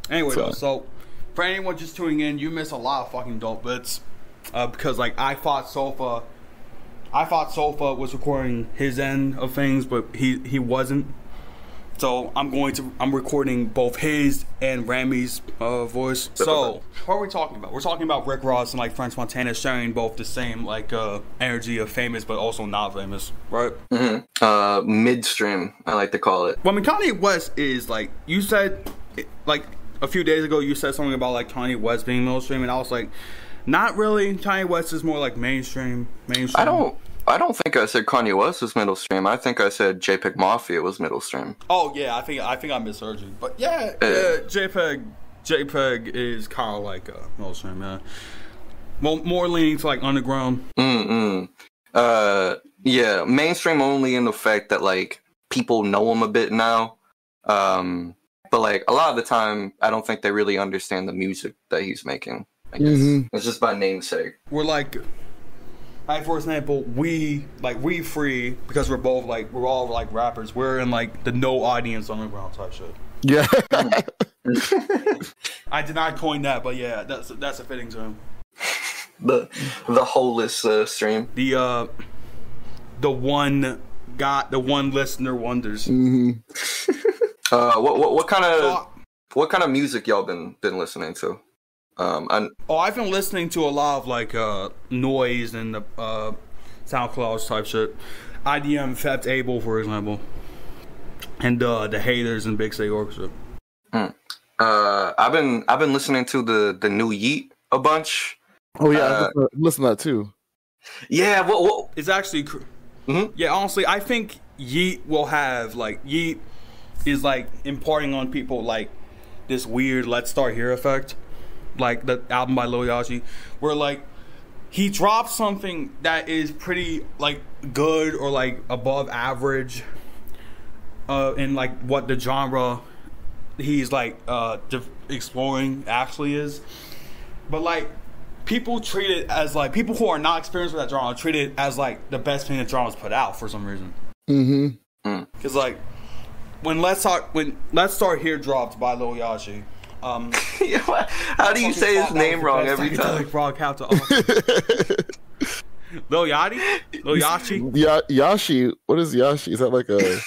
Anyway, so for anyone just tuning in, you miss a lot of fucking dope bits. Because like I thought SoFa was recording his end of things, but he wasn't. So I'm recording both his and Rami's voice. So what are we talking about? We're talking about Rick Ross and like French Montana sharing both the same like energy of famous but also not famous, right? Midstream, I like to call it. Well, I mean, Kanye West is like, you said like a few days ago, you said something about like Kanye West being mainstream, and I was like, not really. Kanye West is more like mainstream. I don't think I said Kanye West was middle stream. I think I said JPEG Mafia was middle stream. Oh yeah, I think I misheard you. But yeah, JPEG is kind of like middle stream, yeah. More leaning to like underground. Yeah, mainstream only in the fact that like people know him a bit now. But like a lot of the time, I don't think they really understand the music that he's making. I guess it's just by namesake. We're like. Like for example, we free because we're all like rappers. We're in like the no audience underground type shit. Yeah. I did not coin that, but yeah, that's a fitting term. The holeless stream. The one listener wonders. What kind of music y'all been listening to? I've been listening to a lot of like noise and the SoundCloud type shit. IDM, Fat Able, for example, and the Haters and Big State Orchestra. I've been listening to the new Yeet a bunch. Oh yeah, I listen to that too. Yeah, what? It's actually, yeah. Honestly, I think Yeet will have like Yeet is like imparting on people like this weird "Let's Start Here" effect. Like the album by Lil Yachty, where like he drops something that is pretty like good or like above average in like what the genre he's like exploring actually is, but like people treat it as like people who are not experienced with that genre treat it as like the best thing that genre's put out for some reason. Because like when Let's Start Here dropped by Lil Yachty. How do you say his name wrong every time? Lil Yachty? Lil Yachi? Yashi. What is Yashi? Is that like a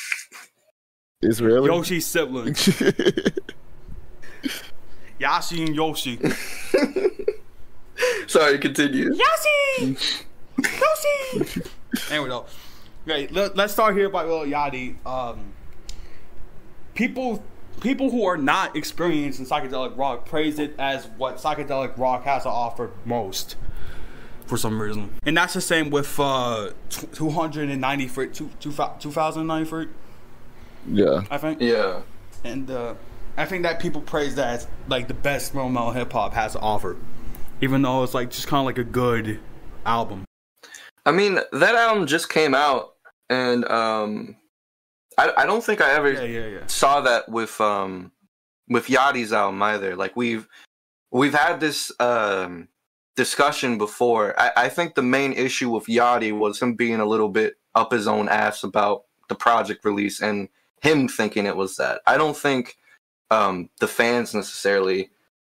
Israeli? Yoshi's sibling. Yashi and Yoshi. Sorry, continue. Yashi! Yoshi! Anyway, though. Okay, let's start here by Lil Yachty. People who are not experienced in psychedelic rock praise it as what psychedelic rock has to offer most, for some reason. And that's the same with 2093. Yeah. I think. Yeah. And I think that people praise that as like the best experimental hip hop has to offer, even though it's like just kind of like a good album. I mean, that album just came out, and I don't think I ever saw that with Yachty's album either. Like we've had this discussion before. I think the main issue with Yachty was him being a little bit up his own ass about the project release and him thinking it was that. I don't think the fans necessarily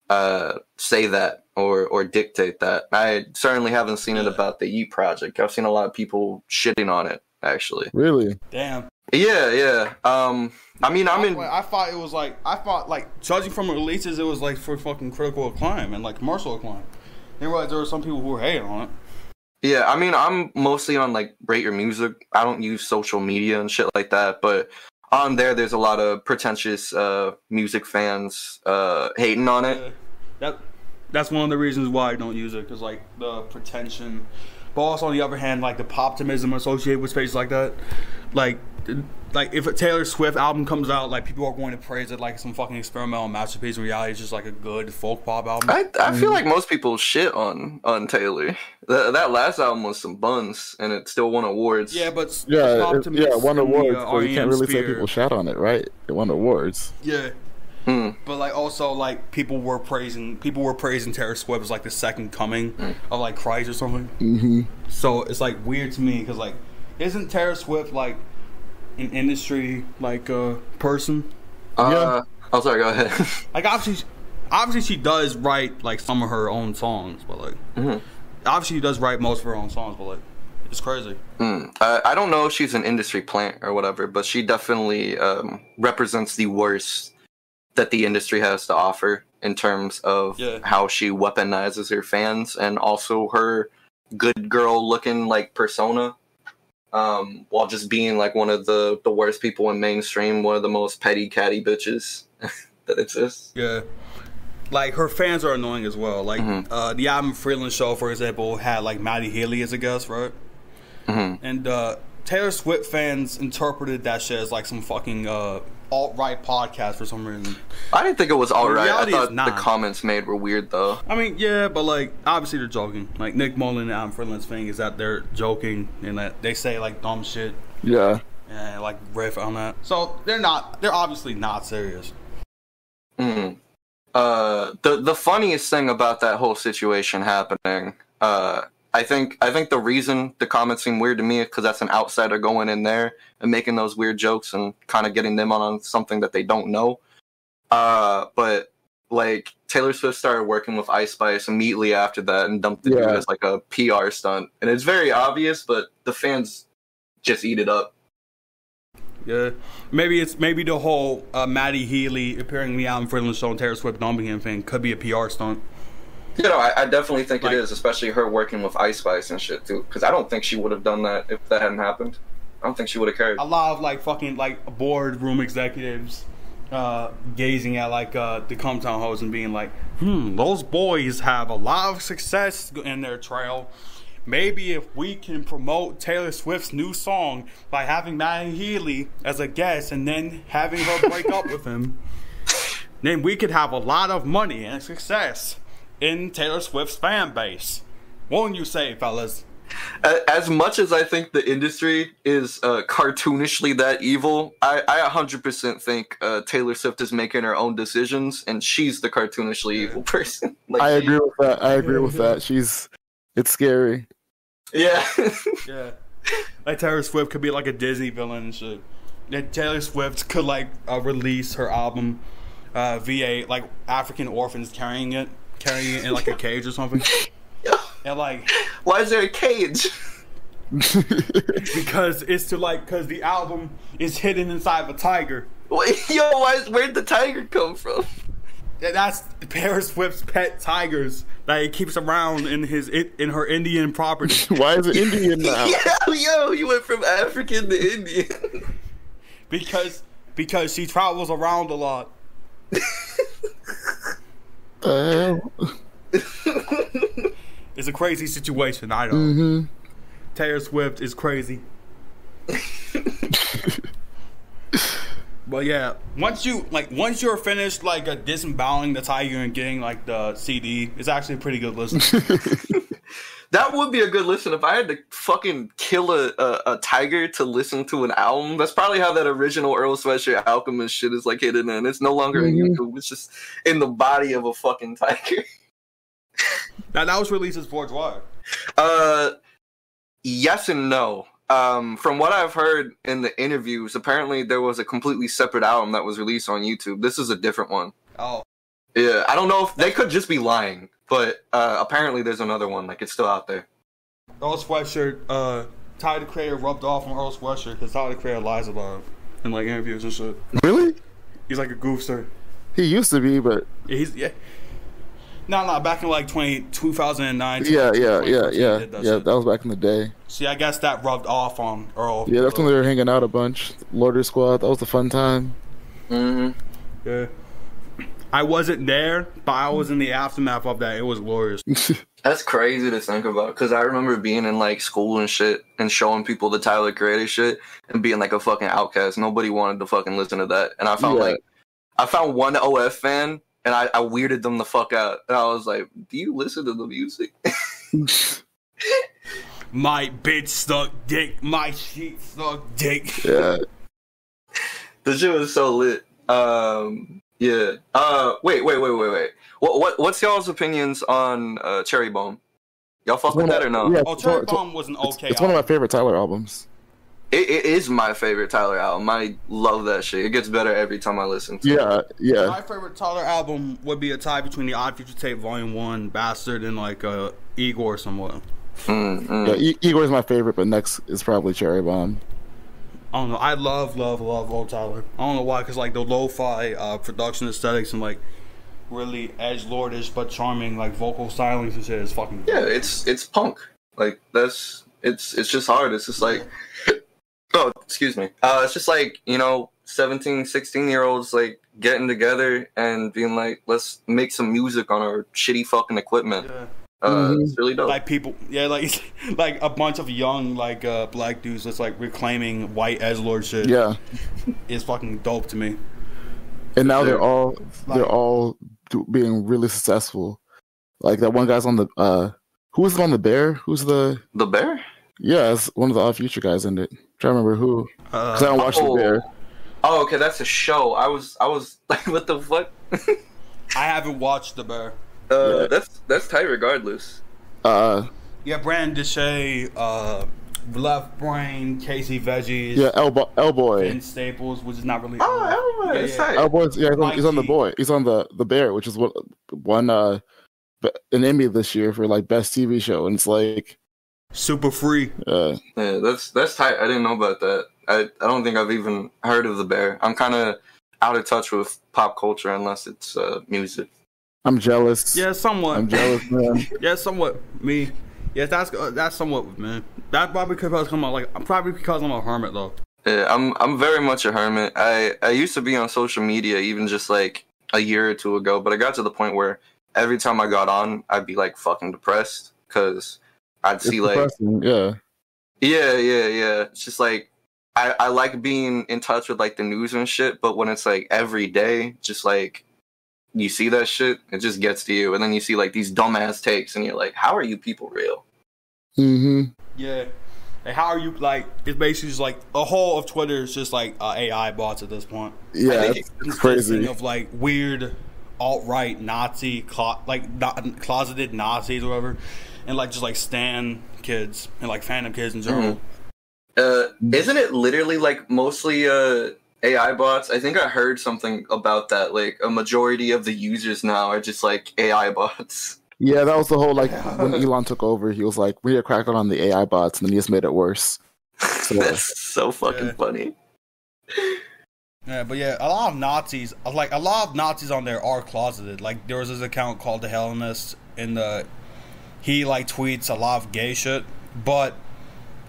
say that or dictate that. I certainly haven't seen it about the Yeet project. I've seen a lot of people shitting on it, actually. Really? Damn. Yeah. I mean, I thought judging from releases, it was like for fucking critical acclaim and like commercial acclaim. Then realized there were some people who were hating on it. Yeah, I mean, I'm mostly on like Rate Your Music. I don't use social media and shit like that, but on there's a lot of pretentious music fans hating on it. That's one of the reasons why I don't use it, because like the pretension, but also on the other hand, like the poptimism associated with spaces like that. Like if a Taylor Swift album comes out, like people are going to praise it like some fucking experimental masterpiece. In reality, it's just like a good folk pop album. I feel like most people shit on Taylor. That last album was some buns, and it still won awards. Yeah, but it won awards. So you can't really say people shat on it, right? It won awards. Yeah. But like also like people were praising Taylor Swift as like the second coming of like Christ or something. So it's like weird to me because like isn't Taylor Swift like an industry like person? Yeah. Oh, sorry. Go ahead. Like obviously she does write like some of her own songs, but like obviously she does write most of her own songs, but like it's crazy. I don't know if she's an industry plant or whatever, but she definitely represents the worst that the industry has to offer in terms of how she weaponizes her fans and also her good girl looking like persona, while just being like one of the worst people in mainstream, one of the most petty catty bitches that exists. Yeah. Like, her fans are annoying as well. Like, the album Freeland Show, for example, had, like, Maddie Healy as a guest, right? And Taylor Swift fans interpreted that shit as, like, some fucking alt-right podcast for some reason. I didn't think it was alt-right. I thought the comments made were weird, though. I mean, yeah, but, like, obviously they're joking. Like, Nick Mullen and Adam Freeland's thing is that they're joking and that they say, like, dumb shit. Yeah. And, like, riff on that. So, they're obviously not serious. The funniest thing about that whole situation happening, I think the reason the comments seem weird to me is because that's an outsider going in there and making those weird jokes and kind of getting them on something that they don't know. But like Taylor Swift started working with Ice Spice immediately after that and dumped the dude as like a PR stunt, and it's very obvious, but the fans just eat it up. Yeah, maybe the whole Maddie Healy appearing in the album Freeland Show and Taylor Swift dumping him thing could be a PR stunt. You know, I definitely think it is, especially her working with Ice Spice and shit too. Because I don't think she would have done that if that hadn't happened. I don't think she would have cared. A lot of like fucking like boardroom executives gazing at like the Come Town hoes and being like, those boys have a lot of success in their trail. Maybe if we can promote Taylor Swift's new song by having Maddie Healy as a guest and then having her break up with him, then we could have a lot of money and success in Taylor Swift's fan base. Won't you say, fellas? As much as I think the industry is cartoonishly that evil, I 100% think Taylor Swift is making her own decisions and she's the cartoonishly evil person. Like, I agree with that. It's scary. Yeah. Yeah. Like Taylor Swift could be like a Disney villain and shit. And Taylor Swift could like release her album via like African orphans carrying it in like a cage or something. And like, why is there a cage? Because the album is hidden inside of a tiger. Wait, where'd the tiger come from? That's Taylor Swift's pet tigers that he keeps around in her Indian property. Why is it Indian now? Yo, you went from African to Indian. Because she travels around a lot. It's a crazy situation, I know. Taylor Swift is crazy. But yeah, once you're finished like disemboweling the tiger and getting like the CD, it's actually a pretty good listen. That would be a good listen if I had to fucking kill a tiger to listen to an album. That's probably how that original Earl Sweatshirt Alchemist shit is like hidden in. It's no longer in YouTube. It's just in the body of a fucking tiger. Now that was released as Forge Wire. Yes and no. From what I've heard in the interviews, apparently there was a completely separate album that was released on YouTube. This is a different one. Oh. Yeah, I don't know if they could just be lying, but apparently there's another one. Like, it's still out there. Earl Sweatshirt, Tyler the Creator rubbed off on Earl Sweatshirt because Tyler the Creator lies about him in like interviews and shit. Really? He's like a goofster. He used to be, but No, back in like 2009. Yeah. That was back in the day. See, I guess that rubbed off on Earl. Yeah, that's when they were hanging out a bunch. Lorder Squad, that was a fun time. Yeah. I wasn't there, but I was in the aftermath of that. It was glorious. That's crazy to think about, because I remember being in like school and shit and showing people the Tyler Creator shit and being like a fucking outcast. Nobody wanted to fucking listen to that. And I found one OF fan and I weirded them the fuck out. And I was like, do you listen to the music? My bitch suck dick. My sheet suck dick. Yeah. The shit was so lit. Yeah. Wait. What's y'all's opinions on Cherry Bomb? Y'all fuck with that or no? Yeah, Cherry Bomb was an okay It's one of my favorite Tyler albums. It is my favorite Tyler album. I love that shit. It gets better every time I listen to it. Yeah. My favorite Tyler album would be a tie between the Odd Future Tape Volume 1, Bastard, and like Igor somewhat. Yeah, Igor is my favorite, but next is probably Cherry Bomb. I don't know. I love old Tyler. I don't know why, because like the lo-fi production aesthetics and like really edgelordish but charming like vocal stylings and shit is fucking cool. Yeah, it's punk. Like it's just hard. It's just like oh, excuse me. It's just like, 17, 16-year-olds like getting together and being like, let's make some music on our shitty fucking equipment. Yeah. It's really dope. Like people, like a bunch of young like black dudes that's like reclaiming white edgelord shit. Yeah, it's fucking dope to me. And now they're all being really successful. Like that one guy's on the who was it on the Bear? Who's the Bear? Yeah, it's one of the Odd Future guys in it. I'm trying to remember who. Because I don't watch the Bear. Oh, okay, that's a show. I was like, what the fuck? I haven't watched the Bear. That's tight regardless. Yeah, Brandon Deshay, Left Brain, Casey Veggies. Yeah, L-Boy. Ben Staples, which is not really. Oh, L-Boy, L-Boy's, he's on the Boy. He's on the Bear, which is one an Emmy this year for like best TV show, and it's like super free. Yeah, that's tight. I didn't know about that. I don't think I've even heard of the Bear. I'm kind of out of touch with pop culture unless it's music. I'm jealous. Yeah, somewhat. I'm jealous, man. Yeah, somewhat. Me. Yeah, that's somewhat, man. That's probably because I'm a hermit, though. Yeah, I'm very much a hermit. I used to be on social media even just like a year or two ago, but I got to the point where every time I got on, I'd be like fucking depressed because I'd see like depressing. Yeah. It's just like I like being in touch with like the news and shit, but when it's like every day, just like you see that shit, it just gets to you, and then you see like these dumbass takes, and you're like, how are you people real? Mm-hmm. Yeah. Like, how are you, like, it's basically just like a whole of Twitter is just like AI bots at this point. Yeah, it's crazy. Of like weird alt-right Nazi, closeted Nazis or whatever, and like just like stan kids and like fandom kids in general. Isn't it literally like mostly AI bots? I think I heard something about that. Like a majority of the users now are just like AI bots. Yeah, that was the whole like when Elon took over, he was like, "We need to crack on the AI bots," and then he just made it worse. So, that's so fucking funny. Yeah, but yeah, a lot of Nazis on there are closeted. Like there was this account called the Hellenist, and he like tweets a lot of gay shit, but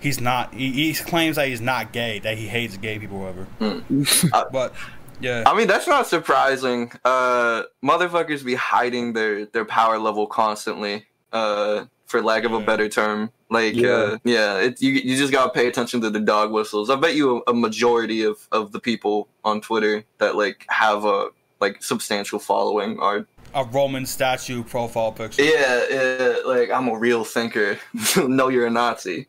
he's not. He claims that he's not gay, that he hates gay people, or whatever. But yeah, I mean that's not surprising. Motherfuckers be hiding their power level constantly. For lack of a better term, like you just gotta pay attention to the dog whistles. I bet you a majority of the people on Twitter that like have a like substantial following are a Roman statue profile picture. Yeah, like I'm a real thinker. No, you're a Nazi.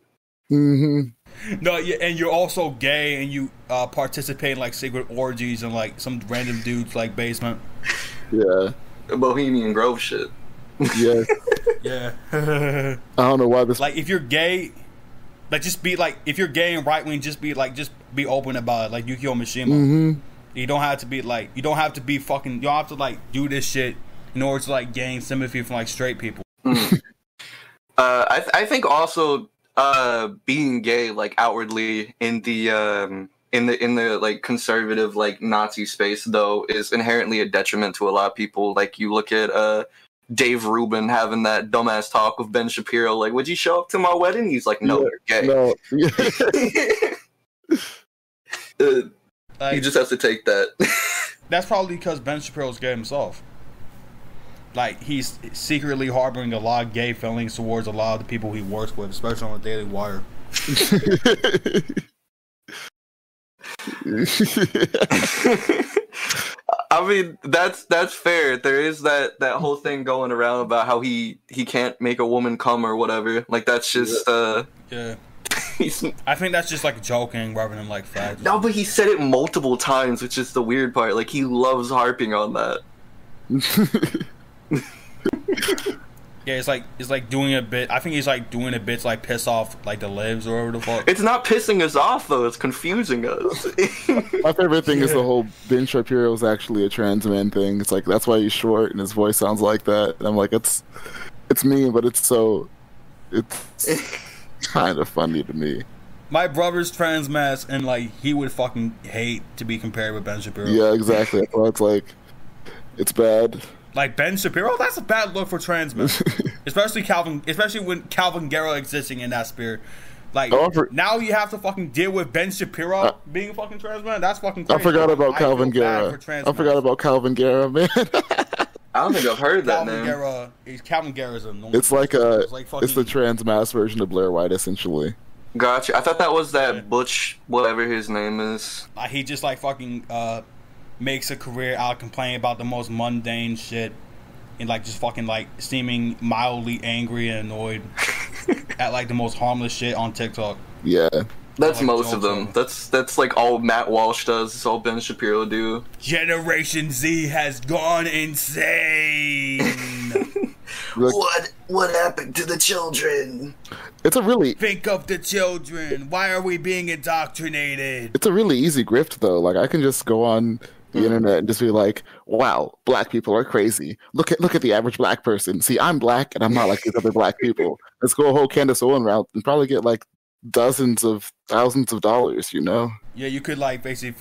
Mm-hmm. No, yeah, and you're also gay, and you participate in like secret orgies in like some random dude's like basement. Yeah, Bohemian Grove shit. Yeah, yeah. I don't know why this. Like, if you're gay, like just be like, if you're gay and right wing, just be open about it. Like Yukio Mishima. Mm-hmm. You don't have to be like, you don't have to like do this shit in order to like gain sympathy from like straight people. I think also. Being gay, like outwardly in the like conservative like Nazi space, though, is inherently a detriment to a lot of people. Like you look at Dave Rubin having that dumbass talk with Ben Shapiro. Like, would you show up to my wedding? He's like, no, you're gay. No. You just have to take that. That's probably because Ben Shapiro's gay himself. Like, he's secretly harboring a lot of gay feelings towards a lot of the people he works with, especially on the Daily Wire. I mean, that's fair. There is that whole thing going around about how he can't make a woman come or whatever. Like, that's just yeah. I think that's just like joking rather than like fact. No, but he said it multiple times, which is the weird part. Like, he loves harping on that. Yeah, it's like doing a bit. I think he's like doing a bit to like piss off like the libs or whatever the fuck. It's not pissing us off though. It's confusing us. My favorite thing is the whole Ben Shapiro is actually a trans man thing. It's like that's why he's short and his voice sounds like that. And I'm like, it's mean, but it's kind of funny to me. My brother's trans mask, and like he would fucking hate to be compared with Ben Shapiro. Yeah, exactly. So it's like, it's bad. Like Ben Shapiro, that's a bad look for trans men, especially when Calvin Guerra existing in that sphere. Like now you have to fucking deal with Ben Shapiro being a fucking trans man. That's fucking crazy. I forgot about Calvin Guerra. Man. I don't think I've heard that name. Calvin Guerra's a normal. It's like it's the trans mass version of Blair White, essentially. Gotcha. I thought that was that Butch, whatever his name is. He just like fucking makes a career out of complaining about the most mundane shit and like just fucking like seeming mildly angry and annoyed at like the most harmless shit on TikTok. Yeah. That's like most of them. That's like all Matt Walsh does. It's all Ben Shapiro do. Generation Z has gone insane. What happened to the children? It's a really think of the children. Why are we being indoctrinated? It's a really easy grift though. Like I can just go on the internet and just be like, "Wow, black people are crazy. Look at the average black person. See, I'm black and I'm not like these other black people. Let's go a whole Candace Owen route and probably get like dozens of thousands of dollars, you know?" Yeah, you could like basically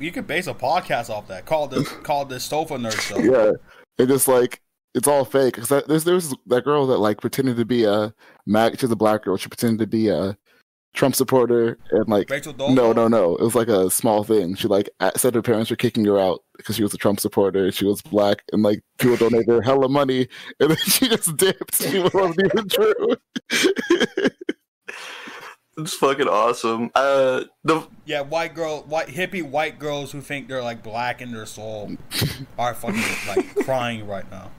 you could base a podcast off that called the SoFa Nerd Show. Yeah, and just like it's all fake. Cause there's that girl that like pretended to be she's a black girl. She pretended to be a Trump supporter and like Rachel Dolezal? No. It was like a small thing. She like said her parents were kicking her out because she was a Trump supporter and she was black and like people donated her hella money and then she just dipped. She wasn't even true. It's fucking awesome. Hippie white girls who think they're like black in their soul are fucking like crying right now.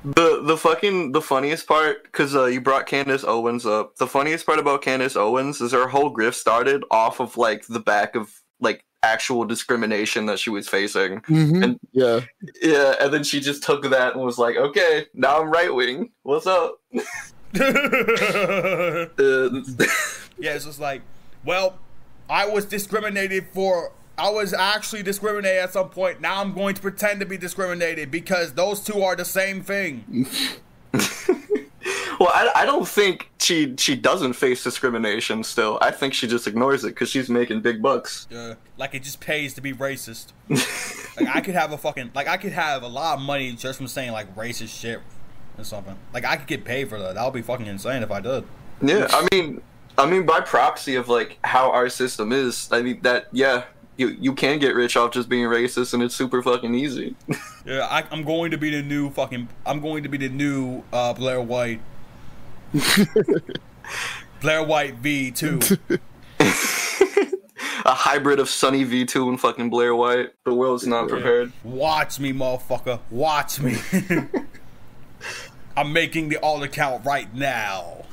The funniest part, because you brought Candace Owens up. The funniest part about Candace Owens is her whole grift started off of like the back of like actual discrimination that she was facing. Mm-hmm. And yeah, and then she just took that and was like, okay, now I'm right wing. What's up? Yeah, it's just like, well, I was actually discriminated at some point. Now I'm going to pretend to be discriminated because those two are the same thing. Well, I don't think she doesn't face discrimination still. I think she just ignores it because she's making big bucks. Yeah, like it just pays to be racist. Like I could have a lot of money just from saying like racist shit or something. Like I could get paid for that. That would be fucking insane if I did. Yeah, I mean by proxy of like how our system is, I mean that you can get rich off just being racist and it's super fucking easy. Yeah, I'm going to be the new Blair White. Blair White V2. A hybrid of Sunny V2 and fucking Blair White. The world's not prepared. Watch me, motherfucker. Watch me. I'm making the alt account right now.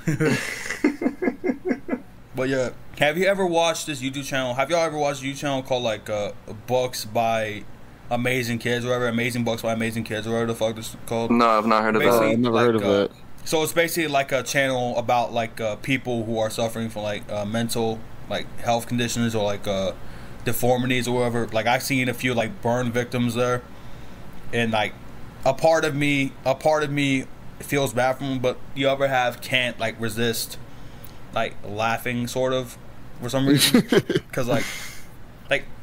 But yeah, have you ever watched this YouTube channel? Have y'all ever watched a YouTube channel called like Books by Amazing Kids or whatever? Amazing Books by Amazing Kids or whatever the fuck this is called? No, I've not heard of that. I've never heard of it. So it's basically like a channel about like people who are suffering from like mental like health conditions or like deformities or whatever. Like I've seen a few like burn victims there, and like a part of me feels bad for them. But you ever can't like resist like laughing sort of for some reason? Because like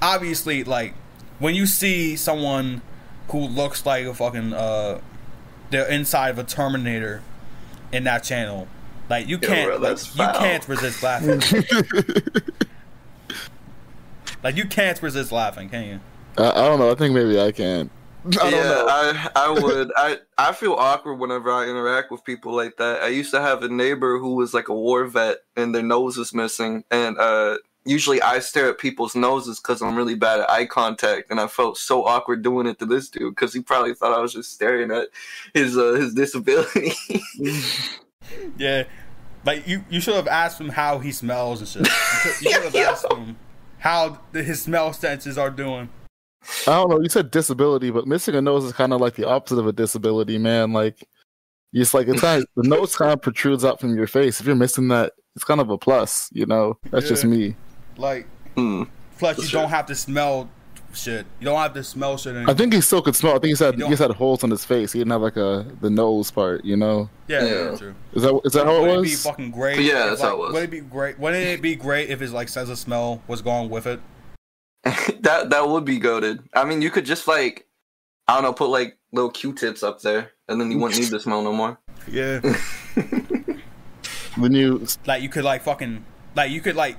obviously like when you see someone who looks like a fucking the inside of a Terminator in that channel, like you can't you can't resist laughing. Like you can't resist laughing, can you? I don't know. I think maybe I can. I don't know. I would. I feel awkward whenever I interact with people like that. I used to have a neighbor who was like a war vet and their nose is missing, and usually I stare at people's noses because I'm really bad at eye contact, and I felt so awkward doing it to this dude because he probably thought I was just staring at his disability. Yeah, like you should have asked him how he smells and shit. You should have asked him how his smell senses are doing. I don't know. You said disability, but missing a nose is kind of like the opposite of a disability, man. Like It's like it's kind of, the nose kind of protrudes out from your face. If you're missing that, it's kind of a plus, you know. That's just me. Like, plus you don't have to smell shit. You don't have to smell shit anymore. I think he still could smell. I think he just had holes on his face. He didn't have like the nose part, you know. Yeah, true. Is that how it was? Would it be fucking great? Yeah, that's how it was. Would it be great? Wouldn't it be great if his like sense of smell was gone with it? that would be goated. I mean, you could just like, I don't know, put like little Q-tips up there, and then you wouldn't need the smell no more. Yeah. When you like, you could like fucking like you could like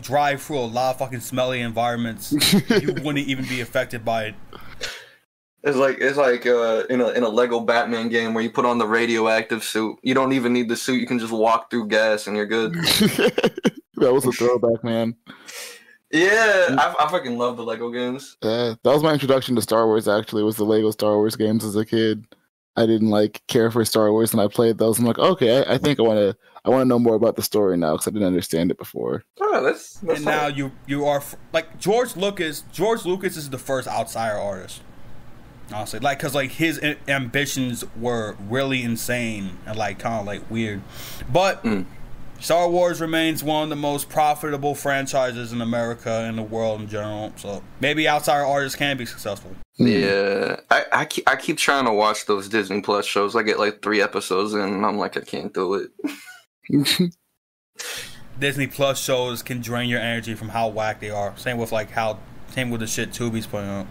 drive through a lot of fucking smelly environments. You wouldn't even be affected by it. It's like in a Lego Batman game where you put on the radioactive suit. You don't even need the suit. You can just walk through gas and you're good. That was a throwback, man. Yeah, I fucking love the Lego games. That was my introduction to Star Wars. Actually, was the Lego Star Wars games as a kid. I didn't like care for Star Wars, and I played those. I'm like, okay, I think I want to know more about the story now because I didn't understand it before. Oh, that's and now you are like George Lucas. George Lucas is the first outsider artist, honestly. Like, cause like his ambitions were really insane and like kind of like weird, but Star Wars remains one of the most profitable franchises in America and the world in general. So maybe outsider artists can be successful. Yeah, I keep trying to watch those Disney Plus shows. I get like 3 episodes in, and I'm like, I can't do it. Disney Plus shows can drain your energy from how whack they are. Same with the shit Tubi's putting out.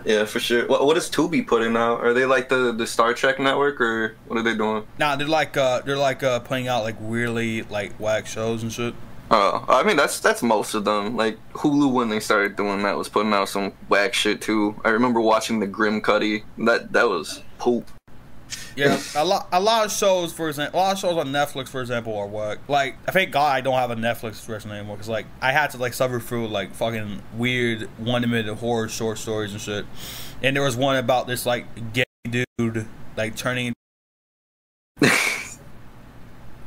Yeah, for sure. What is Tubi putting out? Are they like the Star Trek network, or what are they doing? Nah, they're like putting out like really like whack shows and shit. Oh, I mean that's most of them. Like Hulu, when they started doing that, was putting out some whack shit too. I remember watching the Grim Cuddy. That was poop. Yeah, a lot of shows, for example, on Netflix, for example, are whack. Like, I thank God I don't have a Netflix subscription anymore, because like I had to like suffer through like fucking weird 1-minute horror short stories and shit. And there was one about this like gay dude like turning.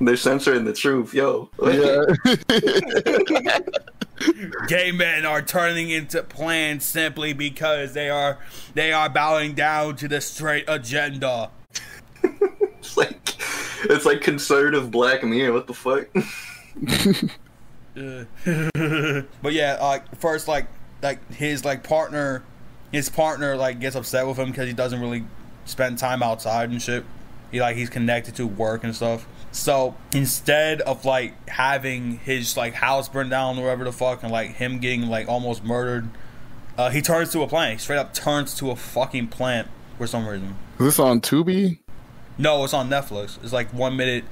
They're censoring the truth, yo. Yeah. Gay men are turning into plants simply because they are bowing down to the straight agenda. It's like conservative Black Mirror. What the fuck? But yeah, first like his partner like gets upset with him because he doesn't really spend time outside and shit. He's connected to work and stuff. So instead of like having his like house burned down or whatever the fuck, and like him getting like almost murdered, he turns to a plant. He straight up turns to a fucking plant for some reason. Is this on Tubi? No, it's on Netflix. It's like 1-minute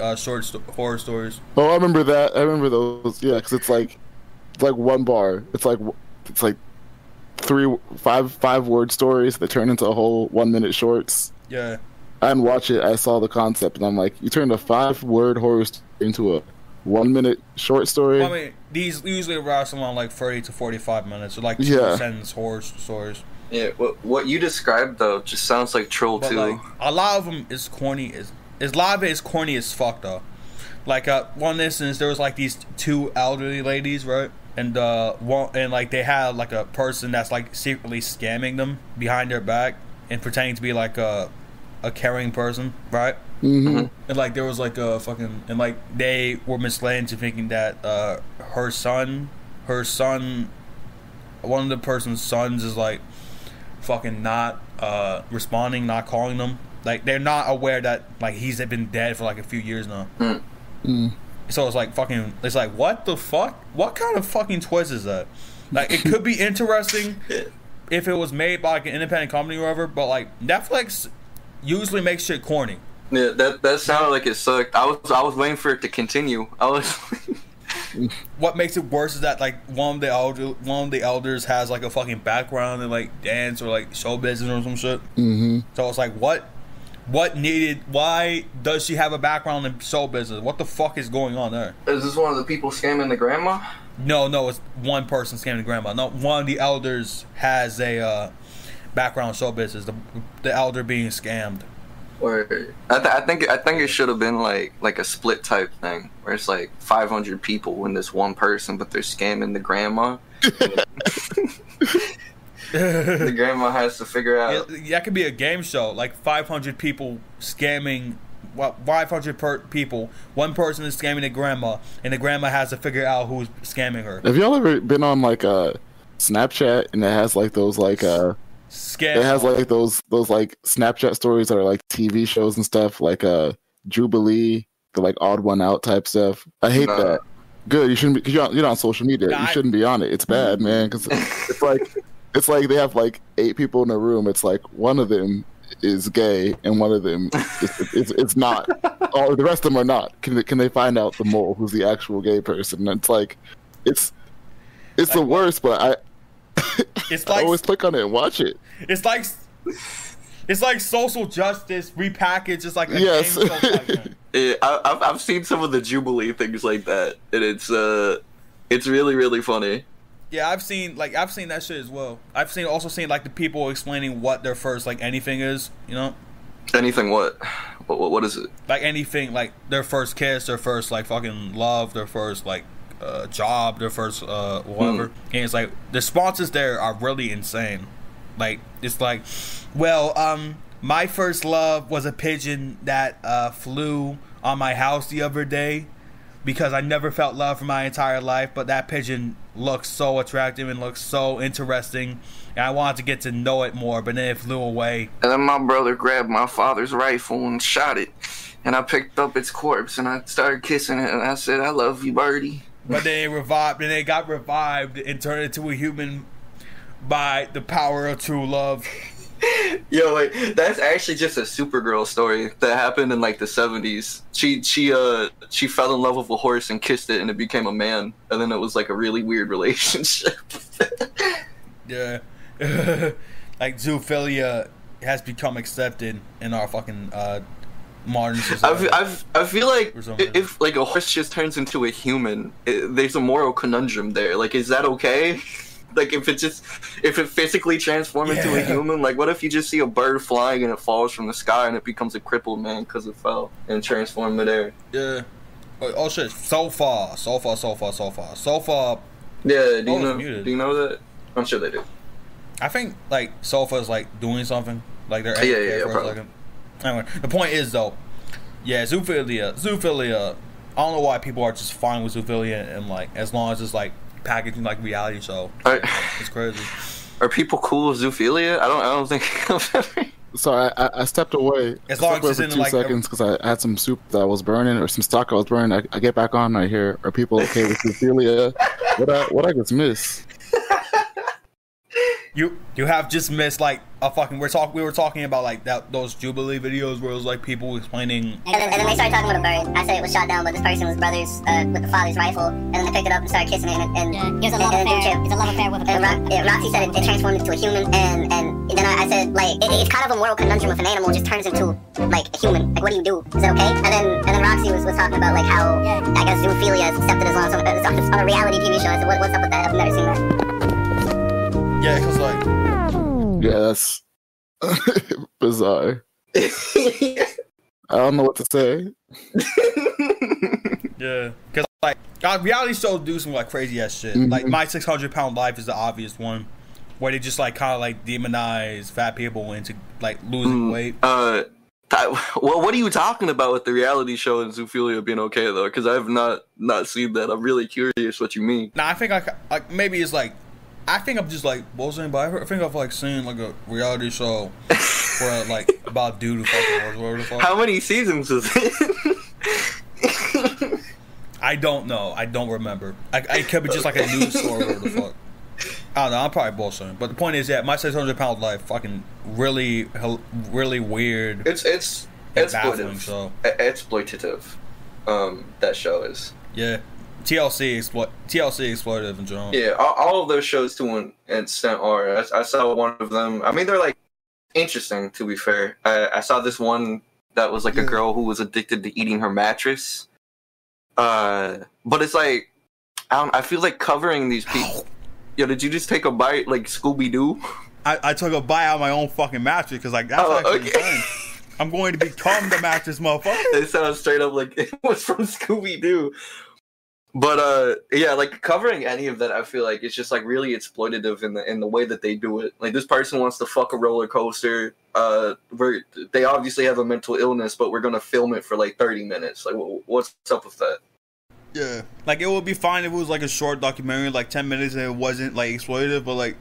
horror stories. Oh, I remember that. I remember those. Yeah, because it's like one bar. It's like 5 word stories that turn into a whole 1-minute shorts. Yeah. I didn't watch it. I saw the concept, and I'm like, you turned a 5-word horror story into a 1-minute short story. Well, I mean, these usually last around like 30 to 45 minutes, or like 2-sentence horror stories. Yeah, what you described though just sounds like Troll 2. Like, a lot of them is corny. A lot of it is corny as fuck though. Like one instance, there was like these 2 elderly ladies, right? And like they had like a person that's like secretly scamming them behind their back and pretending to be like a caring person, right? Mm-hmm. And like there was like a fucking, and like they were misled into thinking that her son, one of the person's sons is like fucking not responding, not calling them. Like they're not aware that like he's been dead for like a few years now. So it's like fucking, it's like, what the fuck? What kind of fucking twist is that? Like, it could be interesting if it was made by like an independent company or whatever, but like Netflix usually makes shit corny. Yeah, that sounded like it sucked. I was waiting for it to continue. What makes it worse is that like one of the elders has like a fucking background in like dance or like show business or some shit. Mm-hmm. So it's like, why does she have a background in show business? What the fuck is going on there? Is this one of the people scamming the grandma? No, it's one person scamming the grandma. No, one of the elders has a background in show business. The elder being scammed. Or I think it should have been like a split type thing where it's like 500 people in this one person, but they're scamming the grandma. The grandma has to figure out. Yeah, that could be a game show, like 500 people scamming people. One person is scamming the grandma, and the grandma has to figure out who's scamming her. Have y'all ever been on like Snapchat and it has like those like Scam. It has like those like Snapchat stories that are like TV shows and stuff, like Jubilee, the like odd one out type stuff. I hate that. Good, you shouldn't be, because you're not on social media. You shouldn't be on it. It's bad, man. Because it's like they have like 8 people in a room. It's like one of them is gay and one of them it's not. All the rest of them are not. Can they find out the mole who's the actual gay person? And it's like it's like, the worst. But it's like, I always click on it and watch it. It's like social justice repackaged. It's like a yes. game show. Yeah, I've seen some of the Jubilee things like that, and it's really really funny. Yeah, I've seen that shit as well. I've also seen like the people explaining what their first like anything is. You know, anything what is it? Like anything, like their first kiss, their first like fucking love, their first like job, their first whatever. And it's like the responses there are really insane. Like it's like, well, my first love was a pigeon that flew on my house the other day because I never felt love for my entire life, but that pigeon looks so attractive and looks so interesting, and I wanted to get to know it more, but then it flew away. And then my brother grabbed my father's rifle and shot it, and I picked up its corpse and I started kissing it, and I said, "I love you, birdie." But then it got revived and turned into a human by the power of true love. Yo, like that's actually just a Supergirl story that happened in like the 70s. She fell in love with a horse and kissed it, and it became a man, and then it was like a really weird relationship. Yeah. Like zoophilia has become accepted in our fucking modern society. I feel like if like a horse just turns into a human, there's a moral conundrum there. Like, is that okay? Like, if it physically transforms into a human, like, what if you just see a bird flying and it falls from the sky and it becomes a crippled man because it fell and transformed midair? Yeah. Oh shit. SoFa. Yeah. Do you know that? I'm sure they do. I think like SoFa is like doing something. Like they're yeah, for a second. Anyway, the point is though, yeah, zoophilia. I don't know why people are just fine with zoophilia and like as long as it's like packaging like reality show. It's crazy. Are people cool with zoophilia? I don't think I've ever. So I stepped away. As long as it's in 2 like seconds because I had some soup that I was burning or some stock I was burning. I get back on. I hear, are people okay with zoophilia? What I just miss? You have just missed like a fucking. We were talking about like those Jubilee videos where it was like people explaining. And then they started talking about a bird. I said it was shot down, but this person was brothers with the father's rifle. And then they picked it up and started kissing it. And it was a love affair. It's a love affair with a bird. Roxy said it transformed into a human. And then I said like it's kind of a moral conundrum if an animal just turns into like a human. Like what do you do? Is it okay? And then Roxy was talking about like how I guess zoophilia is accepted as long as it's on a reality TV show. I said what's up with that? I've never seen that. Yeah, because like. Yeah, that's bizarre. I don't know what to say. Yeah, because like reality shows do some like crazy ass shit. Like My 600-Pound Life is the obvious one, where they just like kind of like demonize fat people into like losing weight. Well, what are you talking about with the reality show and zoophilia being okay though? Because I have not seen that. I'm really curious what you mean. Nah, I think like maybe it's like. I think I'm just like bullshitting, but I think I've like seen like a reality show where like about dude who fucking whatever the fuck. How many seasons is it? I don't know. I don't remember. I could be just like a news story or whatever the fuck. I don't know. I'm probably bullshitting, but the point is, My 600-Pound Life, fucking really weird. It's baffling show. Exploitative. That show is. Yeah. TLC exploitative in general. Yeah, all of those shows to an extent are. I saw one of them. I mean, they're like interesting. To be fair, I saw this one that was like a girl who was addicted to eating her mattress. But it's like I feel like covering these people. Yo, did you just take a bite like Scooby Doo? I took a bite out of my own fucking mattress because like that's actually insane. I'm going to become the mattress motherfucker. It sounds straight up like it was from Scooby Doo. But yeah, like covering any of that, I feel like it's just like really exploitative in the way that they do it. Like this person wants to fuck a roller coaster. They obviously have a mental illness, but we're gonna film it for like 30 minutes. Like, what's up with that? Yeah, like it would be fine if it was like a short documentary, like 10 minutes, and it wasn't like exploitative. But like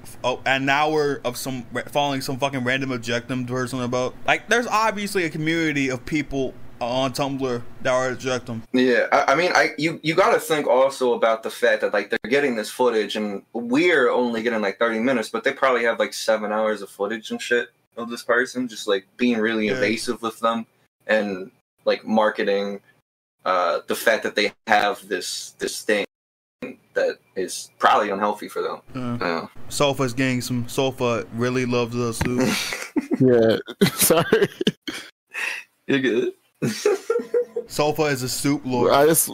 an hour of some following some fucking random objectum person about like there's obviously a community of people on Tumblr that are objectum. Yeah, I mean, you got to think also about the fact that like they're getting this footage, and we're only getting like 30 minutes, but they probably have like 7 hours of footage and shit of this person just like being really invasive with them and like marketing the fact that they have this thing that is probably unhealthy for them. SoFa's getting some. SoFa really loves the soup. Yeah, sorry. You're good. SoFa is a soup lord. So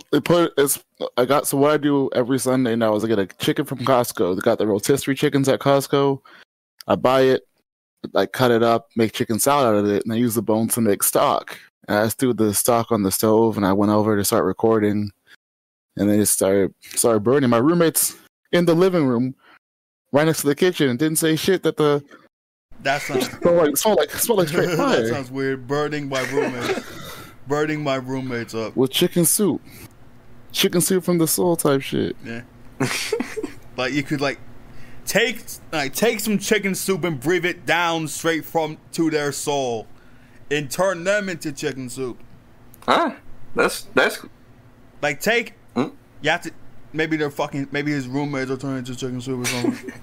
what I do every Sunday now is I get a chicken from Costco. They got the rotisserie chickens at Costco. I buy it, I cut it up, make chicken salad out of it, and I use the bones to make stock. And I threw the stock on the stove, and I went over to start recording, and then it started burning. My roommate's in the living room, right next to the kitchen, and didn't say shit that the. That sounds smelled like straight fire. That sounds weird. Burning my roommates up with chicken soup from the soul type shit. Yeah. Like you could like take some chicken soup and breathe it down straight to their soul, and turn them into chicken soup. Huh? That's like take. You have to maybe his roommates are turning into chicken soup or something.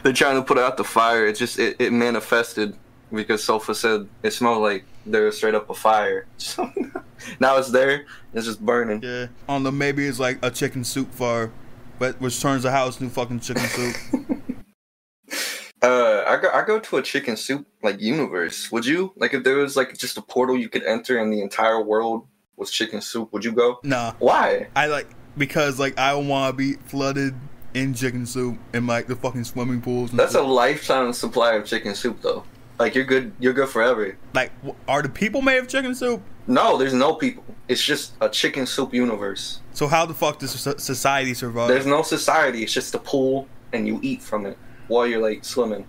They're trying to put out the fire. It manifested because SoFa said it smelled like there was straight up a fire. So now it's there. It's just burning. Yeah. I don't know. Maybe it's like a chicken soup fire, but which turns the house into fucking chicken soup. I go to a chicken soup like universe. Would you like if there was like just a portal you could enter and the entire world was chicken soup? Would you go? Nah. Why? Because I don't want to be flooded in chicken soup in like the fucking swimming pools. That's a lifetime supply of chicken soup though. Like you're good forever. Like are the people made of chicken soup? No, there's no people. It's just a chicken soup universe. So how the fuck does society survive? There's no society. It's just a pool and you eat from it while you're like swimming.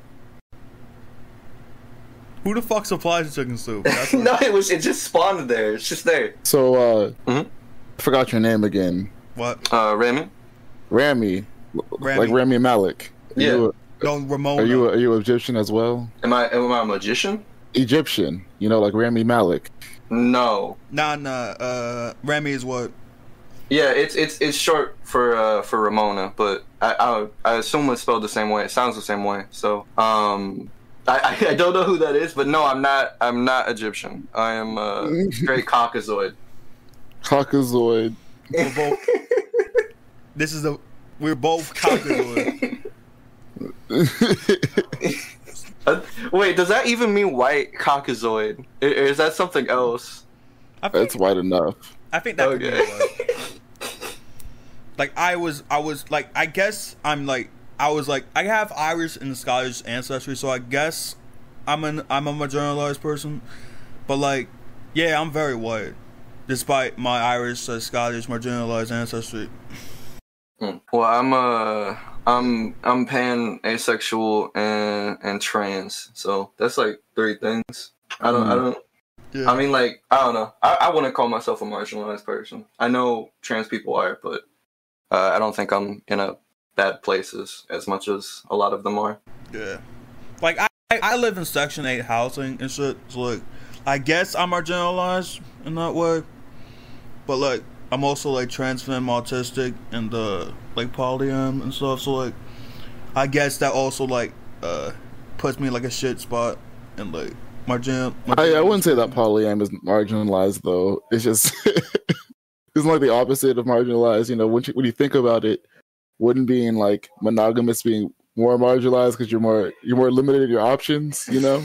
Who the fuck supplies chicken soup? No, it just spawned there. It's just there. So I forgot your name again. What? Rami. Like Rami Malek. Yeah. Ramon. Are you Egyptian as well? Am I a magician? Egyptian. You know, like Rami Malek. No. Nah. Rami is what? Yeah, it's short for Ramona, but I assume it's spelled the same way. It sounds the same way. So I don't know who that is, but no, I'm not Egyptian. I am straight Caucasoid. Caucasoid. We're both Caucasoid. Wait, does that even mean white Caucasoid? Or is that something else? That's white enough. I think that could be white. Like I have Irish and Scottish ancestry, so I guess I'm a marginalized person. But like, yeah, I'm very white, despite my Irish, Scottish marginalized ancestry. Well, I'm pan, asexual, and trans. So that's like 3 things. I don't. Yeah. I mean, like, I don't know. I wouldn't call myself a marginalized person. I know trans people are, but I don't think I'm in a bad places as much as a lot of them are. Yeah. Like, I live in Section 8 housing and shit, so, like, I guess I'm marginalized in that way. But, like, I'm also, like, trans femme, autistic, and, like, polyam and stuff, so, like, I guess that also, like, puts me in, like, a shit spot and, like, I wouldn't say that polyam is marginalized, though. It's just it's like the opposite of marginalized. You know, when you think about it, wouldn't being like monogamous being more marginalized because you're more limited in your options. You know.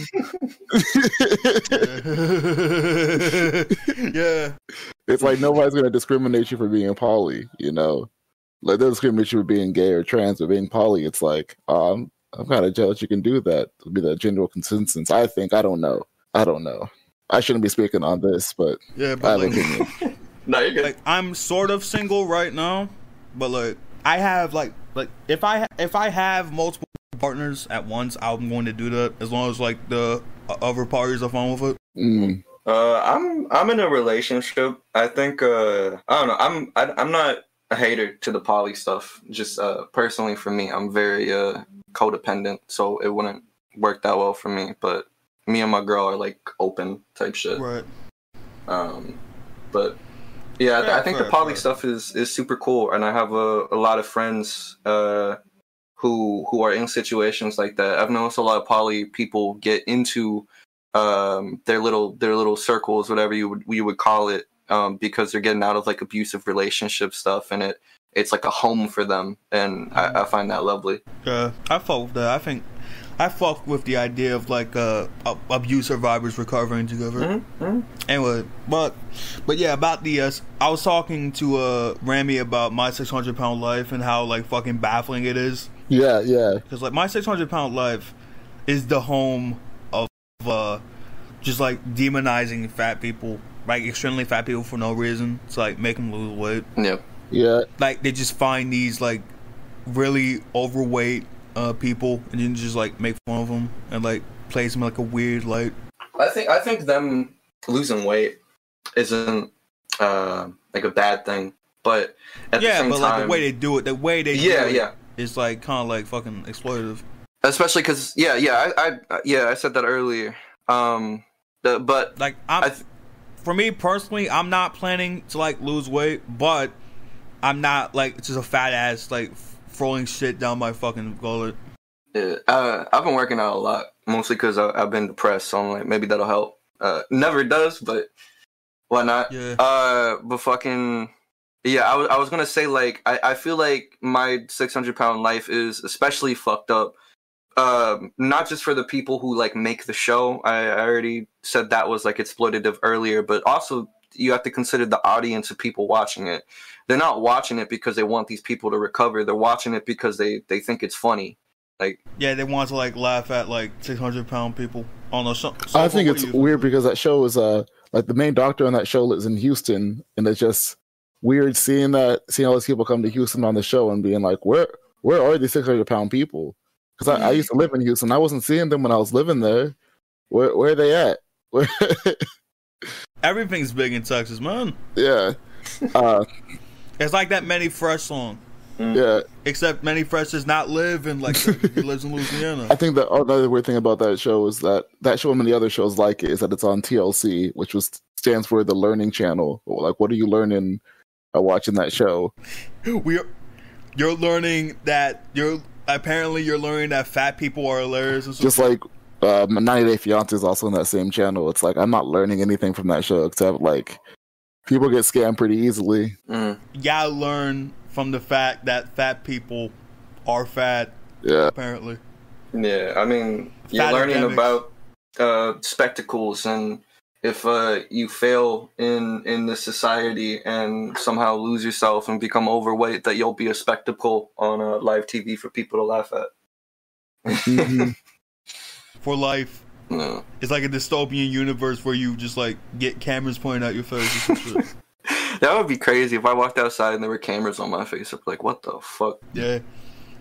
Yeah. It's like nobody's gonna discriminate you for being poly. You know, like they'll discriminate you for being gay or trans, but being poly, it's like I'm kind of jealous you can do that. It'll be the general consensus. I don't know. I shouldn't be speaking on this, but yeah, I have an opinion. No, you're good. Like, I'm sort of single right now, but like I have like if I have multiple partners at once, I'm going to do that as long as like the other parties are fine with it. I'm in a relationship. I think I don't know. I'm not a hater to the poly stuff. Just personally for me, I'm very codependent, so it wouldn't work that well for me. But me and my girl are like open type shit. Right. But yeah, I think the poly stuff is super cool, and I have a lot of friends who are in situations like that. I've noticed a lot of poly people get into their little circles, whatever you would call it, because they're getting out of like abusive relationship stuff, and it's like a home for them, and I find that lovely. Yeah, I fuck with that. I think I fuck with the idea of like abuse survivors recovering together. Anyway, but yeah, about the I was talking to Rami about My 600 Pound Life and how like fucking baffling it is. Yeah. Because like My 600 Pound Life is the home of just like demonizing fat people, like extremely fat people for no reason. It's like make them lose weight. Yeah. Like they just find these like really overweight people and then just like make fun of them and like place them in like a weird light. I think them losing weight isn't like a bad thing, but at the same time, like the way they do it, is like kind of like fucking exploitative. Especially because I said that earlier. But like for me personally, I'm not planning to like lose weight, but I'm not like just a fat ass like throwing shit down my fucking gullet. Yeah, I've been working out a lot, mostly because I've been depressed, so I'm like, maybe that'll help. Never does, but why not? Yeah. But fucking, yeah, I was gonna say, like, I feel like My 600 Pound Life is especially fucked up, not just for the people who, like, make the show. I already said that was, like, exploitative earlier, but also you have to consider the audience of people watching it. They're not watching it because they want these people to recover. They're watching it because they think it's funny. Like, yeah, they want to like laugh at like 600-pound people on the show. I think it's weird because that show is like the main doctor on that show lives in Houston, and it's just weird seeing all these people come to Houston on the show and being like, where are these 600-pound people? Because I used to live in Houston. I wasn't seeing them when I was living there. Where are they at? Everything's big in Texas, man. Yeah. It's like that Manny Fresh song. Yeah. Except Manny Fresh does not live in like he lives in Louisiana. I think that another weird thing about that show is that show and many other shows like it is that it's on TLC, which stands for the Learning Channel. Like, what are you learning watching that show? You're learning that you're learning that fat people are hilarious. And just like 90 Day Fiancé is also on that same channel. It's like I'm not learning anything from that show except like people get scammed pretty easily. You gotta learn from the fact that fat people are fat. Yeah. Apparently. Yeah, I mean, you're learning about spectacles, and if you fail in this society and somehow lose yourself and become overweight, that you'll be a spectacle on live TV for people to laugh at. For life. No. It's like a dystopian universe where you just like get cameras pointing at your face and shit. That would be crazy if I walked outside and there were cameras on my face. I'd be like, what the fuck? Yeah.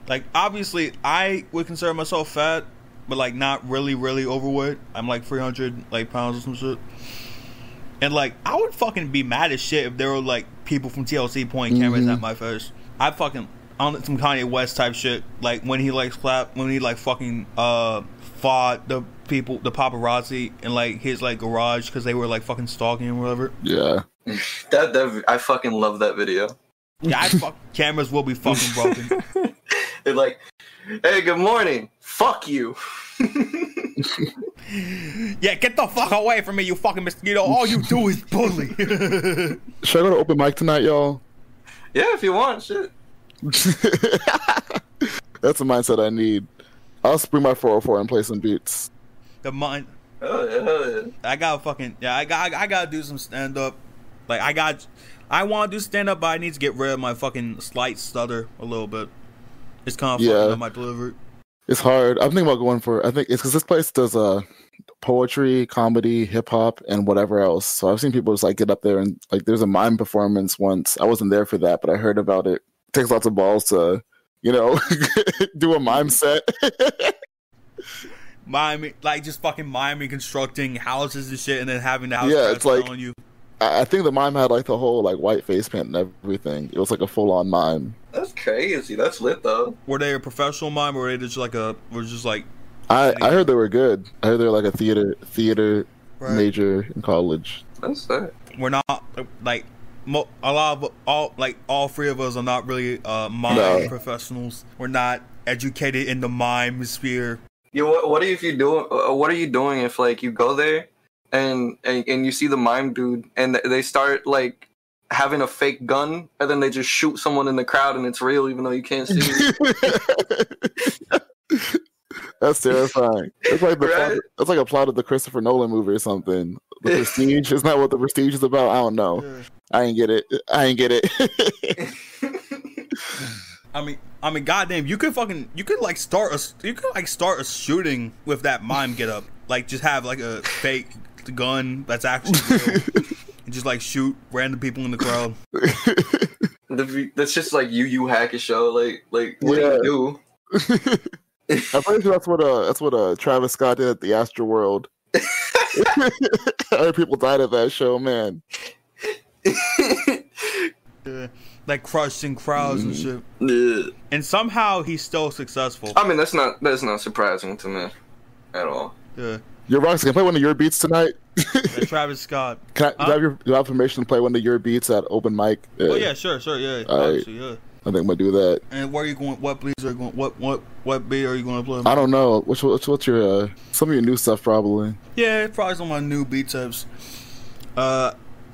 Like, obviously, I would consider myself fat, but like not really, really overweight. I'm like 300 like pounds or some shit. And like, I would fucking be mad as shit if there were like people from TLC pointing cameras at my face. I fucking on some Kanye West type shit. Like when he fucking fought the people, the paparazzi in like his like garage because they were like fucking stalking him or whatever. Yeah. That I fucking love that video. Yeah, cameras will be fucking broken. They're like, hey, good morning. Fuck you. Yeah, get the fuck away from me, you fucking mosquito. All you do is bully. Should I go to open mic tonight, y'all? Yeah, if you want, shit. That's the mindset I need. I'll bring my 404 and play some beats. The mind. Oh yeah. I gotta do some stand up. Like I want to do stand up, but I need to get rid of my fucking slight stutter a little bit. It's kind of fucking up my delivery. It's hard. I'm thinking about going for. I think it's because this place does poetry, comedy, hip hop, and whatever else. So I've seen people just like get up there and like there's a mime performance once. I wasn't there for that, but I heard about it. It takes lots of balls to, do a mime set. Miming, like just fucking miming, constructing houses and shit, and then having the house it's like on you. I think the mime had like the whole like white face paint and everything. It was like a full on mime. That's crazy. That's lit though. Were they a professional mime, or were they just like I heard they were good. I heard they were like a theater major in college. That's that. We're not like a lot of all three of us are not really mime professionals. We're not educated in the mime sphere. Yeah, what are you doing? What are you doing if like you go there and you see the mime dude and they start like having a fake gun and then they just shoot someone in the crowd and it's real even though you can't see it? That's terrifying. It's like it's like a plot of the Christopher Nolan movie or something. The Prestige. Isn't that what The Prestige is about? I don't know. Yeah. I ain't get it. I mean, goddamn, you could start a shooting with that mime get up. Like, just have like a fake gun that's actually real, and just like shoot random people in the crowd. That's just like you hack a show. Like what do you do? I'm pretty sure that's what Travis Scott did at the Astro World. Other people died at that show, man. Like crushing crowds and shit. Yeah. And somehow he's still successful. I mean, that's not surprising to me at all. Yeah. Your Rox, can I play one of your beats tonight? Travis Scott. Do you have permission to play one of your beats at open mic? Yeah. Oh yeah, sure, yeah. Obviously, yeah. I think I'm gonna do that. And where are you going? What beats are you going? What beat are you going to play? I don't know. What's your some of your new stuff probably? Yeah, probably some of my new beat types.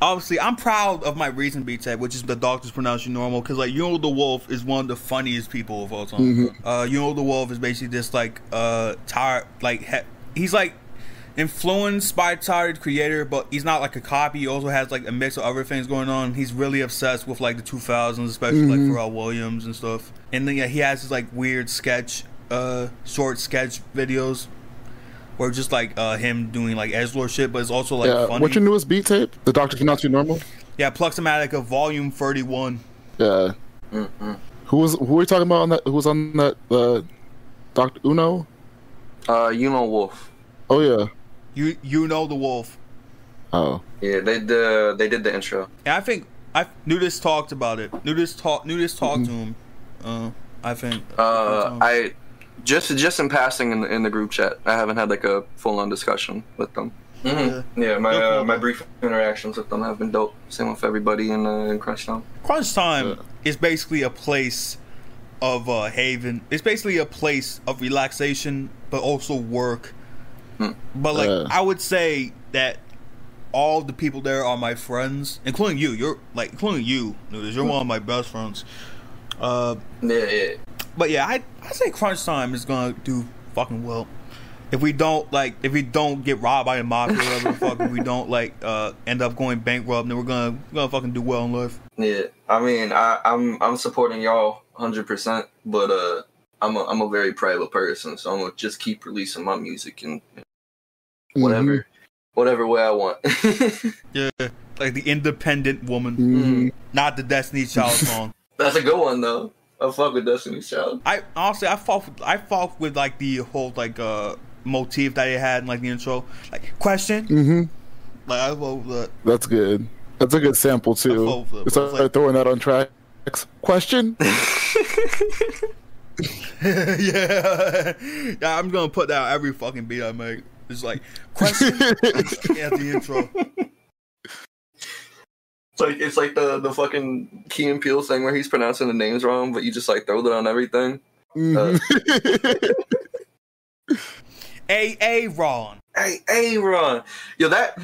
Obviously, I'm proud of my recent beat type, which is The Doctors Pronounce You Normal, because like the Wolf is one of the funniest people of all time. Mm-hmm. The Wolf is basically just like tired, like he's like influenced by Tired Creator, but he's not like a copy. He also has like a mix of other things going on. He's really obsessed with like the 2000s, especially like Pharrell Williams and stuff. And then he has his like weird short sketch videos. Or just like him doing like edgelord shit, but it's also like funny. What's your newest beat tape? The Doctors Pronounce You Normal? Yeah, Pluxomatica Volume 31. Yeah. Mm-hmm. Who are we talking about on that? Who was on that? Dr. Uno? Wolf. Oh yeah. You know the Wolf. Oh. Yeah, they did the intro. And I think Newdist talked about it. Newdist talked to him. I think. Just in passing in the group chat. I haven't had like a full on discussion with them. Mm-hmm. Yeah, my brief interactions with them have been dope. Same with everybody in Crunch Time. Crunch Time is basically a place of haven. It's basically a place of relaxation, but also work. But like I would say that all the people there are my friends, including you. Including you, Newdist. You're one of my best friends. Yeah. But yeah, I say Crunch Time is gonna do fucking well. If we don't get robbed by the mafia or whatever the fuck, if we don't end up going bankrupt, then we're gonna fucking do well in life. Yeah, I mean, I'm supporting y'all 100%, but I'm a very private person, so I'm gonna just keep releasing my music and whatever way I want. Yeah, like the independent woman, not the Destiny's Child song. That's a good one though. I fuck with Destiny's Child. I fought with like the whole motif that it had in like the intro, like question. Mm-hmm. Like I fought with that. That's good. That's a good sample too. It's like throwing that on tracks. Question. yeah, I'm gonna put that on every fucking beat I make. It's like question at the intro. It's like the fucking Key and Peele thing where he's pronouncing the names wrong, but you just like throw that on everything. Aaron. Aaron. Yo, that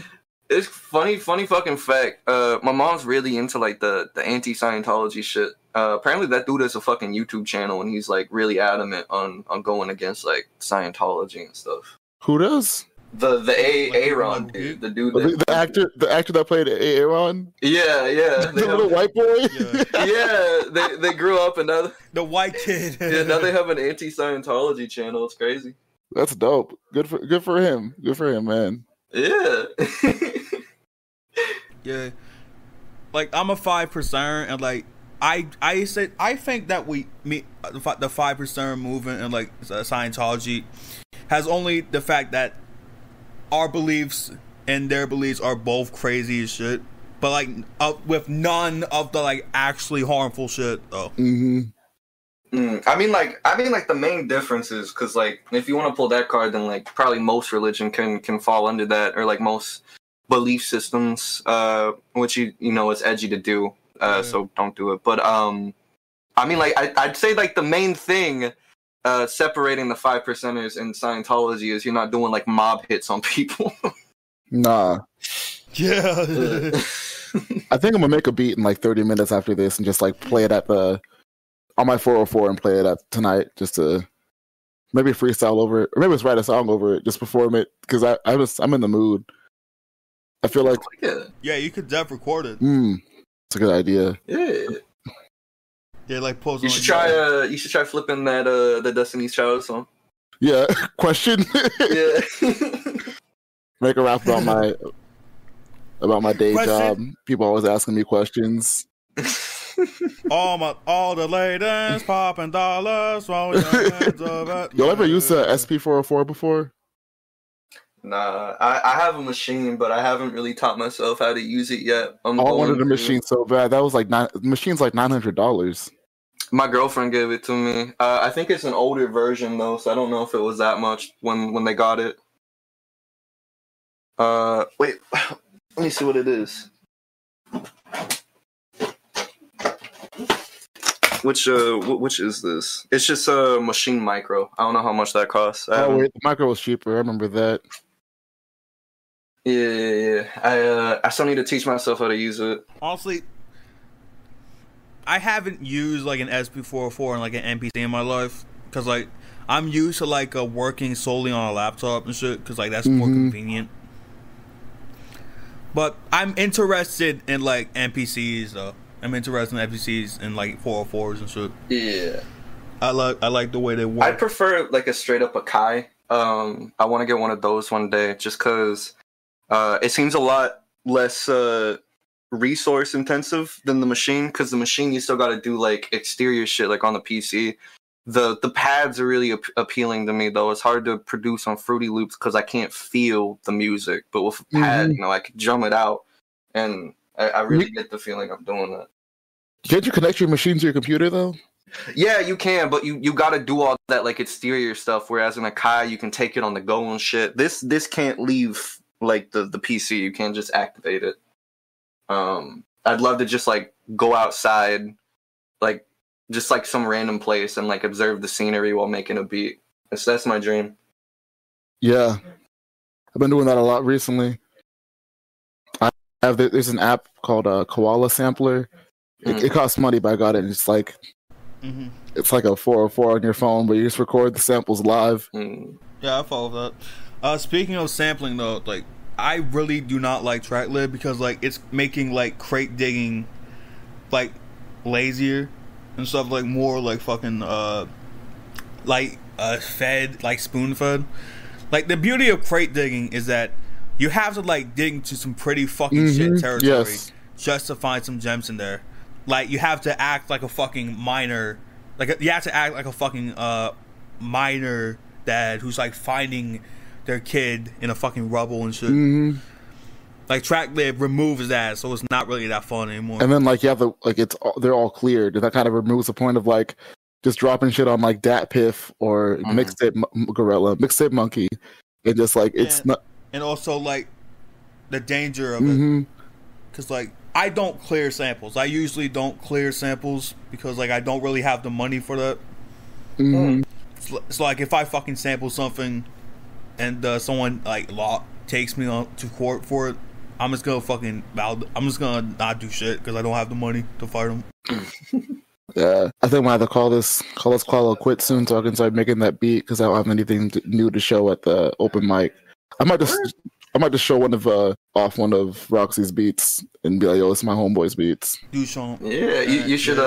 is funny fucking fact. My mom's really into like the anti-Scientology shit. Apparently that dude has a fucking YouTube channel and he's like really adamant on going against like Scientology and stuff. Who does? The Aaron dude, the dude the actor that played Aaron. Yeah, the little white boy. Yeah, they grew up and now the white kid. Yeah, now they have an anti-Scientology channel. It's crazy. That's dope. Good for him. Good for him, man. Yeah. Yeah. Like I'm a 5%, and like I think that the 5% movement and like Scientology has only the fact that our beliefs and their beliefs are both crazy as shit, but like with none of the like actually harmful shit though. I mean, like the main difference is because like if you want to pull that card, then like probably most religion can fall under that, or like most belief systems, which you know it's edgy to do, so don't do it. But I mean, like I'd say like the main thing separating the 5%ers in Scientology is you're not doing like mob hits on people. Nah. Yeah. I think I'm gonna make a beat in like 30 minutes after this and just like play it on my 404 and play it at tonight, just to maybe freestyle over it, or maybe just write a song over it, just perform it, because I'm in the mood. I feel like yeah, you could def record it. It's a good idea. Yeah, like post. You should try flipping that the Destiny's Child song. Yeah, question. Yeah. Make a rap about my day job. People always asking me questions. all the ladies popping dollars. Y'all ever use a SP404 before? Nah, I have a machine, but I haven't really taught myself how to use it yet. I wanted a machine so bad. That was like the machine's like $900. My girlfriend gave it to me. I think it's an older version though, so I don't know if it was that much when they got it. Wait, let me see what it is. Which is this? It's just a Machine Micro. I don't know how much that costs. Wait, the Micro was cheaper. I remember that. Yeah. I still need to teach myself how to use it. Honestly, I haven't used like an SP404 and like an MPC in my life, because like I'm used to like working solely on a laptop and shit, because like that's more convenient. But I'm interested in like MPCs though. I'm interested in MPCs and like 404s and shit. Yeah. I like the way they work. I prefer like a straight up Akai. I want to get one of those one day, just because it seems a lot less resource intensive than the machine, because the machine you still got to do like exterior shit like on the PC. The pads are really appealing to me though. It's hard to produce on Fruity Loops because I can't feel the music, but with a pad, you know, I can drum it out, and I really get the feeling of doing that. Can't you connect your machine to your computer though? Yeah, you can, but you got to do all that like exterior stuff. Whereas in Akai, you can take it on the go and shit. This can't leave like the PC. You can't just activate it. I'd love to just like go outside, like just like some random place, and like observe the scenery while making a beat. That's my dream. Yeah, I've been doing that a lot recently. There's an app called Koala Sampler. It costs money, but I got it. It's like it's like a 404 on your phone, but you just record the samples live. Yeah, I follow that. Speaking of sampling though, like I really do not like TrackLib, because like it's making like crate digging like lazier and stuff, like more like fucking fed, like spoon fed. Like the beauty of crate digging is that you have to like dig into some pretty fucking shit territory just to find some gems in there. Like you have to act like a fucking miner, like you have to act like a fucking miner dad who's like finding their kid in a fucking rubble and shit. Like TrackLib removes that, so it's not really that fun anymore. And then like you have they're all cleared, and that kind of removes the point of like just dropping shit on like DatPiff or Mixtape Gorilla, Mixtape Monkey. It just like it's not. And also like the danger of it, because like I don't clear samples. I usually don't clear samples because like I don't really have the money for that. It's like if I fucking sample something and someone like takes me on to court for it, I'm just gonna not do shit because I don't have the money to fight them. Yeah, I think we have to call this call quit soon, so I can start making that beat, because I don't have anything new to show at the open mic. I might just show off one of Roxy's beats and be like, "Yo, it's my homeboy's beats." DUCHAMP. Yeah, you should.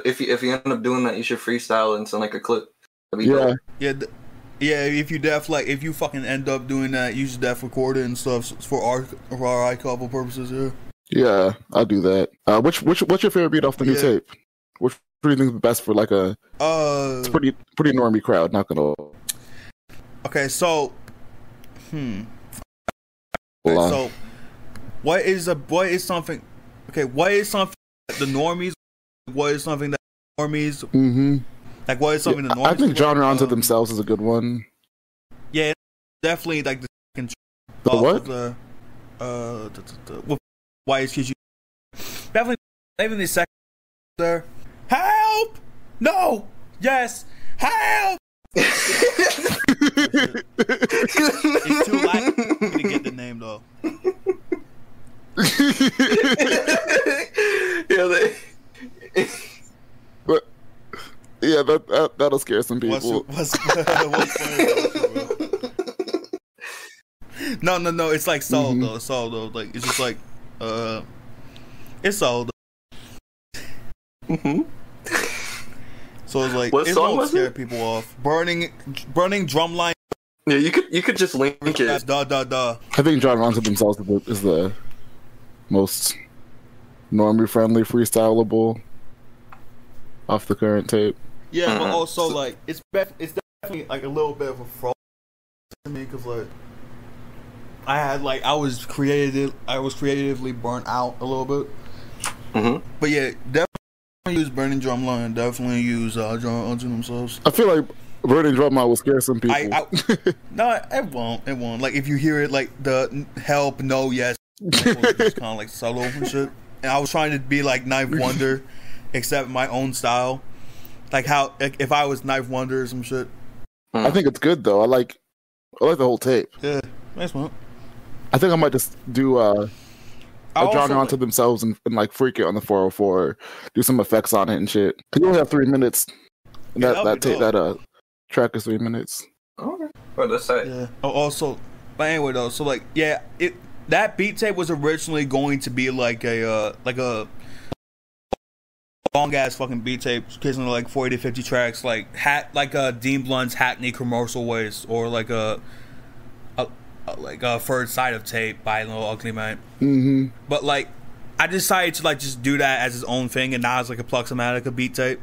If you end up doing that, you should freestyle and send like a clip. Yeah. Dope. Yeah. If you fucking end up doing that, you should record it and stuff for our iCouple purposes. Yeah. Yeah, I'll do that. What's your favorite beat off the new tape? What do you think is the best for like a? It's pretty normie crowd. Not gonna. Okay, so. Okay, so, what is something the normies? What is something that normies? Mm-hmm. Like, what is something the normies? I think genre unto themselves is a good one. Yeah, definitely like the second. The what? Why is you? Definitely, maybe the second there. Help! No! Yes! Help! It's too late to get the name though. That'll scare some people. What's No. It's like soul though. It's soul though. Like it's just like it's soul though. So it's like it won't scare people off. Burning drumline. Yeah, you could just link it. Da. I think genre unto themselves is the most normie friendly freestylable off the current tape. Yeah, but also like it's definitely like a little bit of a fraud to me because like I was creatively burnt out a little bit. But yeah, definitely use Burning Drumline. Definitely use genre unto themselves. I feel like Burning Drumline will scare some people. No, it won't. Like if you hear it, like the help, no, yes, it's kind of like solo and shit. And I was trying to be like Knife Wonder, except my own style. Like how if I was Knife Wonder or some shit. I think it's good though. I like the whole tape. Yeah, nice one. I think I might just do a genre onto themselves and like freak it on the 404, do some effects on it and shit. You only have 3 minutes. And that track is 3 minutes. Okay. Well, that's it. Yeah. But anyway though, so like that beat tape was originally going to be like a long ass fucking beat tape, consisting of like 40 to 50 tracks, like Dean Blunt's Hackney Commercial Waste, or like a third side of tape by Little Ugly Man. But like I decided to like just do that as his own thing, and not as like a Pluxomatica beat tape.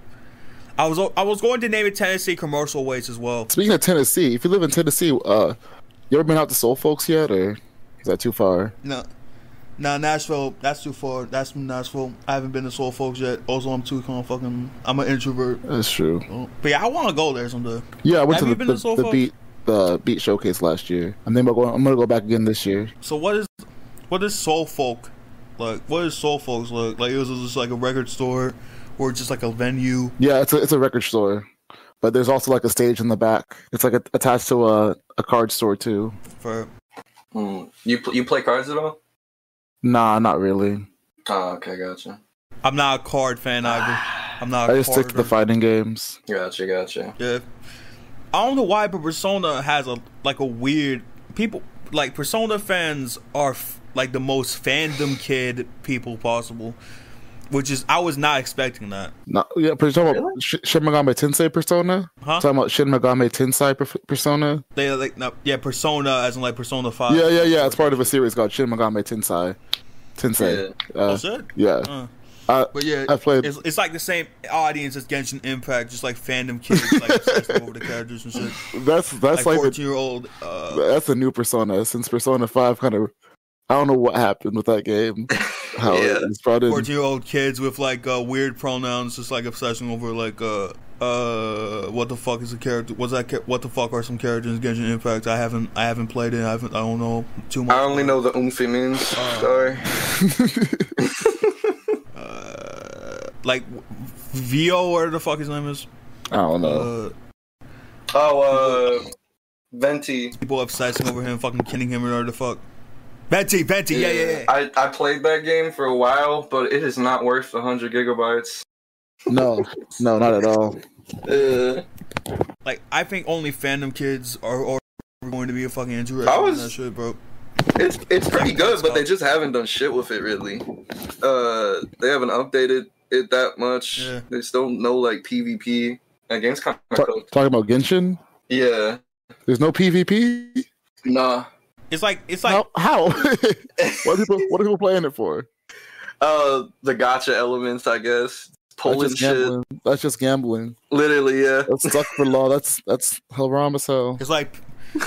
I was going to name it Tennessee Commercial Waste as well. Speaking of Tennessee, if you live in Tennessee, you ever been out to Soul Folks yet, or is that too far? No, Nashville. That's too far. That's from Nashville. I haven't been to Soul Folks yet. Also, I'm an introvert. That's true. But yeah, I want to go there someday. Yeah, I went to the beat showcase last year. I'm gonna go back again this year. So what is Soul Folk like? What is Soul Folks like? Like, it was just like a record store, or just like a venue? Yeah, it's a record store, but there's also like a stage in the back. It's like attached to a card store too. You play cards at all? Nah, not really. Oh, okay, gotcha. I'm not a card fan either. I just stick to the fighting games. Gotcha. Yeah. I don't know why, but Persona has a weird people. Like, Persona fans are like the most fandom kid people possible, which is I was not expecting that. No, yeah, but you're talking about Shin Megami Tensei Persona? Huh? Talking about Shin Megami Tensei Persona? They Persona as in like Persona 5. Yeah. It's part of a series called Shin Megami Tensei. Yeah. But yeah, I played. It's like the same audience as Genshin Impact, just like fandom kids, like obsessing over the characters and shit. That's like 14-year-old. That's a new Persona since Persona 5 kind of. I don't know what happened with that game. How it's brought in 14-year-old kids with like weird pronouns, just like obsessing over like what the fuck is a character? What the fuck are some characters in Genshin Impact? I haven't played it. I don't know too much. I only know the Oomphy means. Sorry. Like Vio, whatever the fuck his name is. I don't know. Venti. People obsessing over him, fucking killing him, or whatever the fuck. Venti, yeah. I played that game for a while, but it is not worth 100 gigabytes. No, not at all. Like, I think only fandom kids or going to be a fucking interesting in that shit, bro. It's pretty good, but they just haven't done shit with it really. They haven't updated it that much. Yeah. They still no like PvP. That game's kind of talking about Genshin. Yeah, there's no PvP. Nah, it's like how? What are people playing it for? The gacha elements, I guess. Pulling shit. That's just gambling. Literally, yeah. That's stuck for law. That's haram as hell. It's like,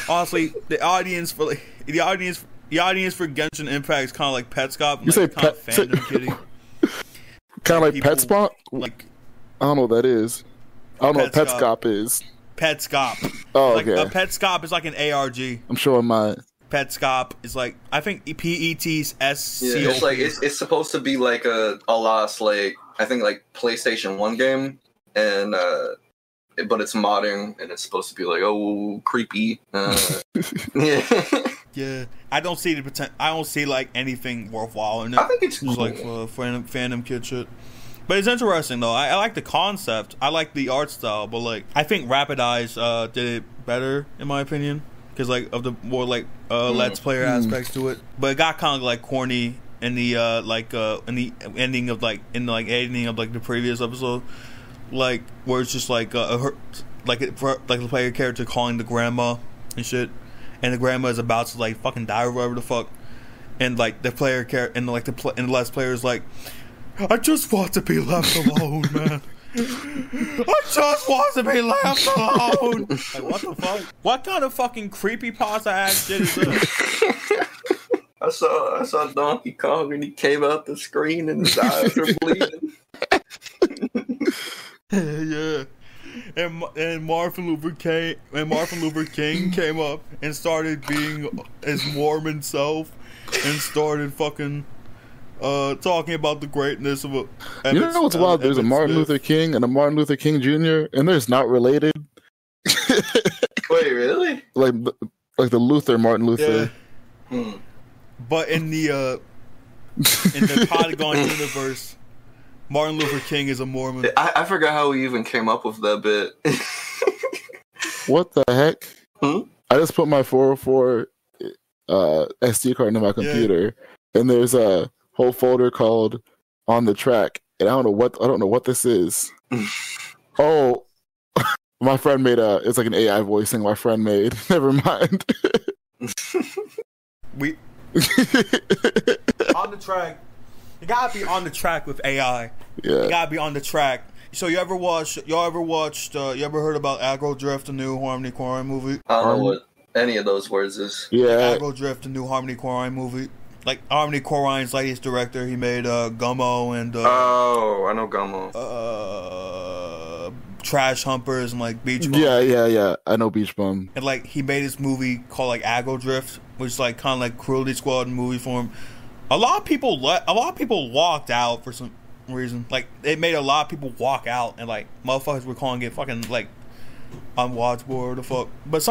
honestly, the audience for Genshin Impact is kind of like PetScop. You say fandom kitty. Kind of like PetSpot. Like, I don't know what that is. I don't know what PetScop is. PetScop. Oh, like, okay. A PetScop is like an ARG. I'm sure mine. PetScop is like, I think PETSCOP. Yeah, it's like it's supposed to be like a lost, like, I think like PlayStation 1 game, and but it's modern and it's supposed to be like, oh, creepy. Yeah. Yeah, I don't see the potential. I don't see like anything worthwhile in it. I think it's cool. Like fandom kid shit. But it's interesting though. I like the concept. I like the art style. But like, I think Rapid Eyes did it better in my opinion, because like of the more like Let's Player aspects to it. But it got kind of like corny in the in the ending of like the previous episode, like where it's just like the player character calling the grandma and shit. And the grandma is about to like fucking die or whatever the fuck, and like the player and like the last player is like, I just want to be left alone, man. I just want to be left alone. Like, what the fuck? What kind of fucking creepypasta ass shit is this? I saw Donkey Kong and he came out the screen and his eyes were bleeding. Yeah. And Martin Luther King came up and started being his Mormon self and started fucking talking about the greatness of you know what's wild? There's a Martin Luther King and a Martin Luther King Jr. and they're just not related. Wait, really? Like the Martin Luther. Yeah. But in the PODAGON universe, Martin Luther King is a Mormon. I forgot how we even came up with that bit. What the heck? I just put my 404 SD card into my computer, and there's a whole folder called "On the Track," and I don't know what this is. Oh, my friend made it's like an AI voicing. My friend made. Never mind. On the track. You gotta be on the track with AI. Yeah. You gotta be on the track. So you ever heard about Aggro Drift, the new Harmony Korine movie? I don't know what any of those words is. Yeah. Aggro Drift, the new Harmony Korine movie. Like, Harmony Korine's latest director. He made Gummo and oh, I know Gummo. Trash Humpers and like Beach Bum. Yeah. I know Beach Bum. And like he made this movie called like Aggro Drift, which is like kind of like Cruelty Squad in movie form. A lot of people walked out for some reason. Like, it made a lot of people walk out, and like motherfuckers were calling it fucking like unwatchable or the fuck. But a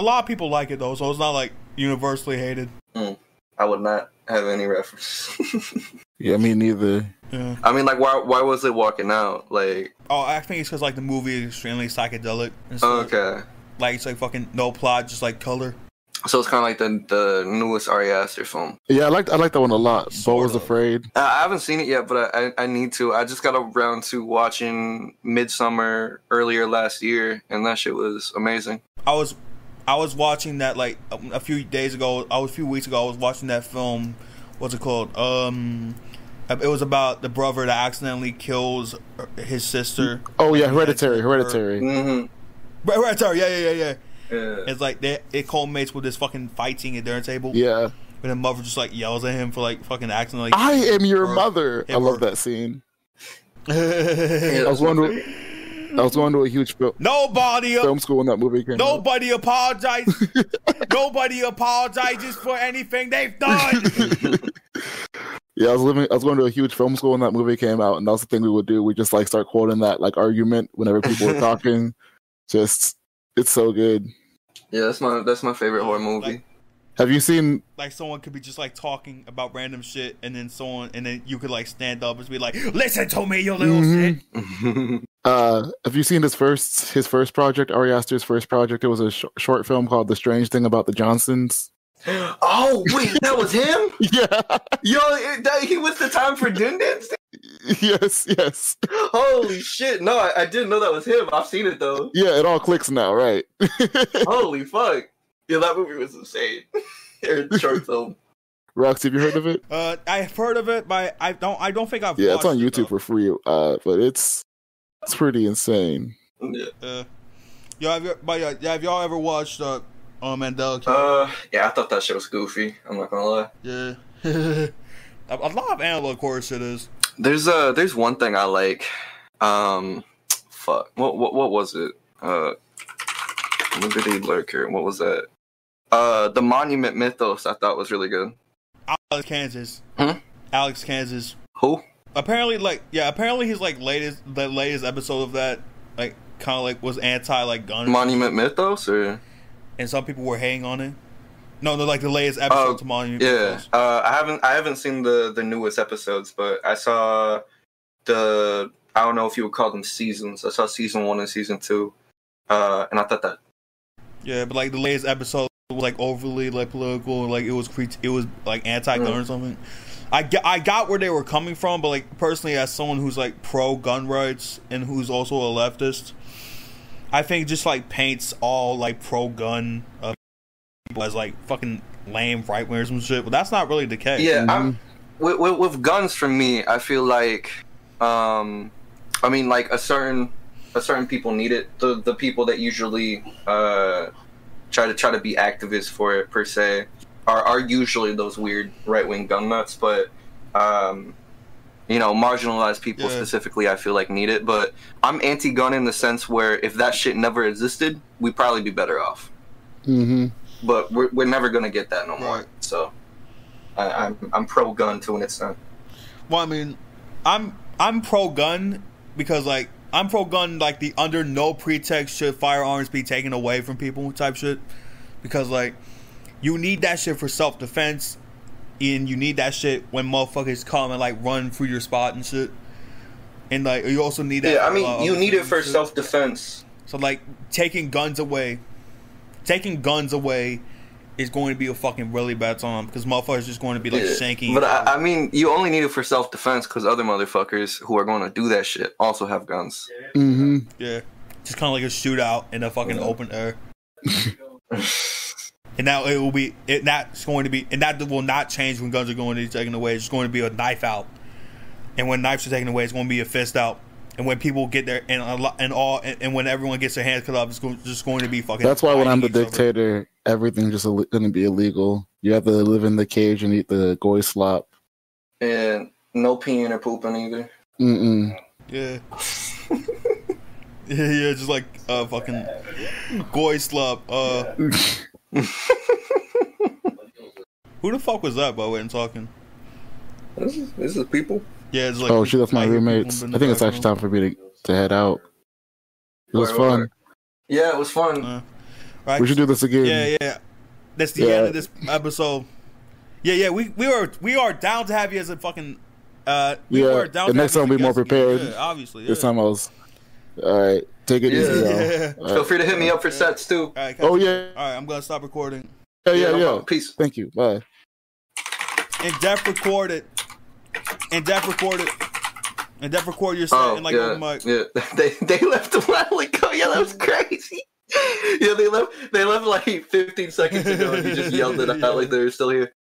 lot of people like it though, so it's not like universally hated. I would not have any reference. Yeah, me neither. Yeah. I mean, like, why was it walking out? Like, I think it's because like the movie is extremely psychedelic. And stuff. Okay. Like, it's like fucking no plot, just like color. So it's kind of like the newest Ari Aster film. Yeah, I like that one a lot. Beau Was Afraid. I haven't seen it yet, but I need to. I just got around to watching Midsummer earlier last year, and that shit was amazing. I was watching that like a few weeks ago. I was watching that film. What's it called? It was about the brother that accidentally kills his sister. Oh yeah, Hereditary. Mm-hmm. Hereditary. Yeah. It's like it culminates with this fucking fight scene at their table. Yeah. And the mother just like yells at him for like fucking accidentally. I am your mother. I love that scene. I was going to a huge film school when that movie came out. Nobody apologizes. Nobody apologizes for anything they've done. Yeah, I was going to a huge film school when that movie came out, and that was the thing we would do. We just like start quoting that like argument whenever people were talking. Just, it's so good. Yeah, that's my favorite horror movie. Have you seen like someone could be just like talking about random shit, and then you could like stand up and be like, "Listen to me, you little shit." Have you seen his first project, Ari Aster's first project? It was a short film called "The Strange Thing About the Johnsons." Oh wait, that was him? Yeah. Yo, he was the time for Dundans? Yes. Holy shit! No, I didn't know that was him. I've seen it though. Yeah, it all clicks now, right? Holy fuck! Yeah, that movie was insane. Short film. Roxy, have you heard of it? I've heard of it, but I don't think I've. Yeah, it's on watched YouTube for free. But it's pretty insane. Yeah. Have y'all ever watched Mandela? Yeah, I thought that shit was goofy. I'm not gonna lie. Yeah. A lot of analog horror shit is. There's one thing I like. Fuck. What was it? Liberty Lurker. What was that? The Monument Mythos. I thought was really good. Alex Kansas. Alex Kansas. Who? Apparently his like the latest episode of that like kind of like was anti like gun. Monument Mythos, or? And some people were hating on it. No, like the latest episode to Monument Mythos. I haven't seen the newest episodes, but I saw I don't know if you would call them seasons. I saw season 1 and season 2, and I thought that. Yeah, but like the latest episode was like overly like political, like it was like anti-gun or something. I got where they were coming from, but like personally, as someone who's like pro gun rights and who's also a leftist, I think just like paints all like pro gun people as like fucking lame right wingers and shit. But that's not really the case. Yeah, with guns for me, I feel like, I mean, like a certain people need it. The people that usually try to be activists for it per se are usually those weird right wing gun nuts. But marginalized people specifically, I feel like need it. But I'm anti-gun in the sense where if that shit never existed, we'd probably be better off. Mm-hmm. But we're never gonna get that no more. Right. So I'm pro-gun to an extent. Well, I mean, I'm pro-gun because like I'm pro-gun like the under no pretext should firearms be taken away from people type shit, because like you need that shit for self-defense, and you need that shit when motherfuckers come and like run through your spot and shit, and like you also need that. Yeah, I mean you need it for self-defense. So like taking guns away is going to be a fucking really bad time, because motherfuckers just going to be like shanking. But I mean, you only need it for self-defense because other motherfuckers who are going to do that shit also have guns. Mm-hmm. Yeah, just kind of like a shootout in the fucking open air. And now it will be that's going to be, and that will not change when guns are going to be taken away. It's just going to be a knife out, and when knives are taken away, it's going to be a fist out. And when people get there, and when everyone gets their hands cut off, it's just going to be fucking. That's why when I'm the dictator, everything's just going to be illegal. You have to live in the cage and eat the goy slop. And no peeing or pooping either. Mm-mm. Yeah. Yeah, just like fucking goy slop. Who the fuck was that, by the way, I'm talking? This is people. Yeah, it's like, oh, she left my roommates. I think it's actually time for me to head out. It was fun. Yeah, it was fun. Right. We should do this again. Yeah. That's the end of this episode. Yeah. We are down to have you as a fucking. The next time we'll be more prepared. Yeah, obviously. Yeah. This time I was. All right, take it easy. Yeah. Feel free to hit me up for sets too. All right, oh yeah. All right, I'm gonna stop recording. Yeah. Peace. Thank you. Bye. And Def recorded. And Def recorded your set in like open mic. Yeah, they left a while ago. Yeah, that was crazy. Yeah, they left like 15 seconds ago, and he just yelled it out like they were still here.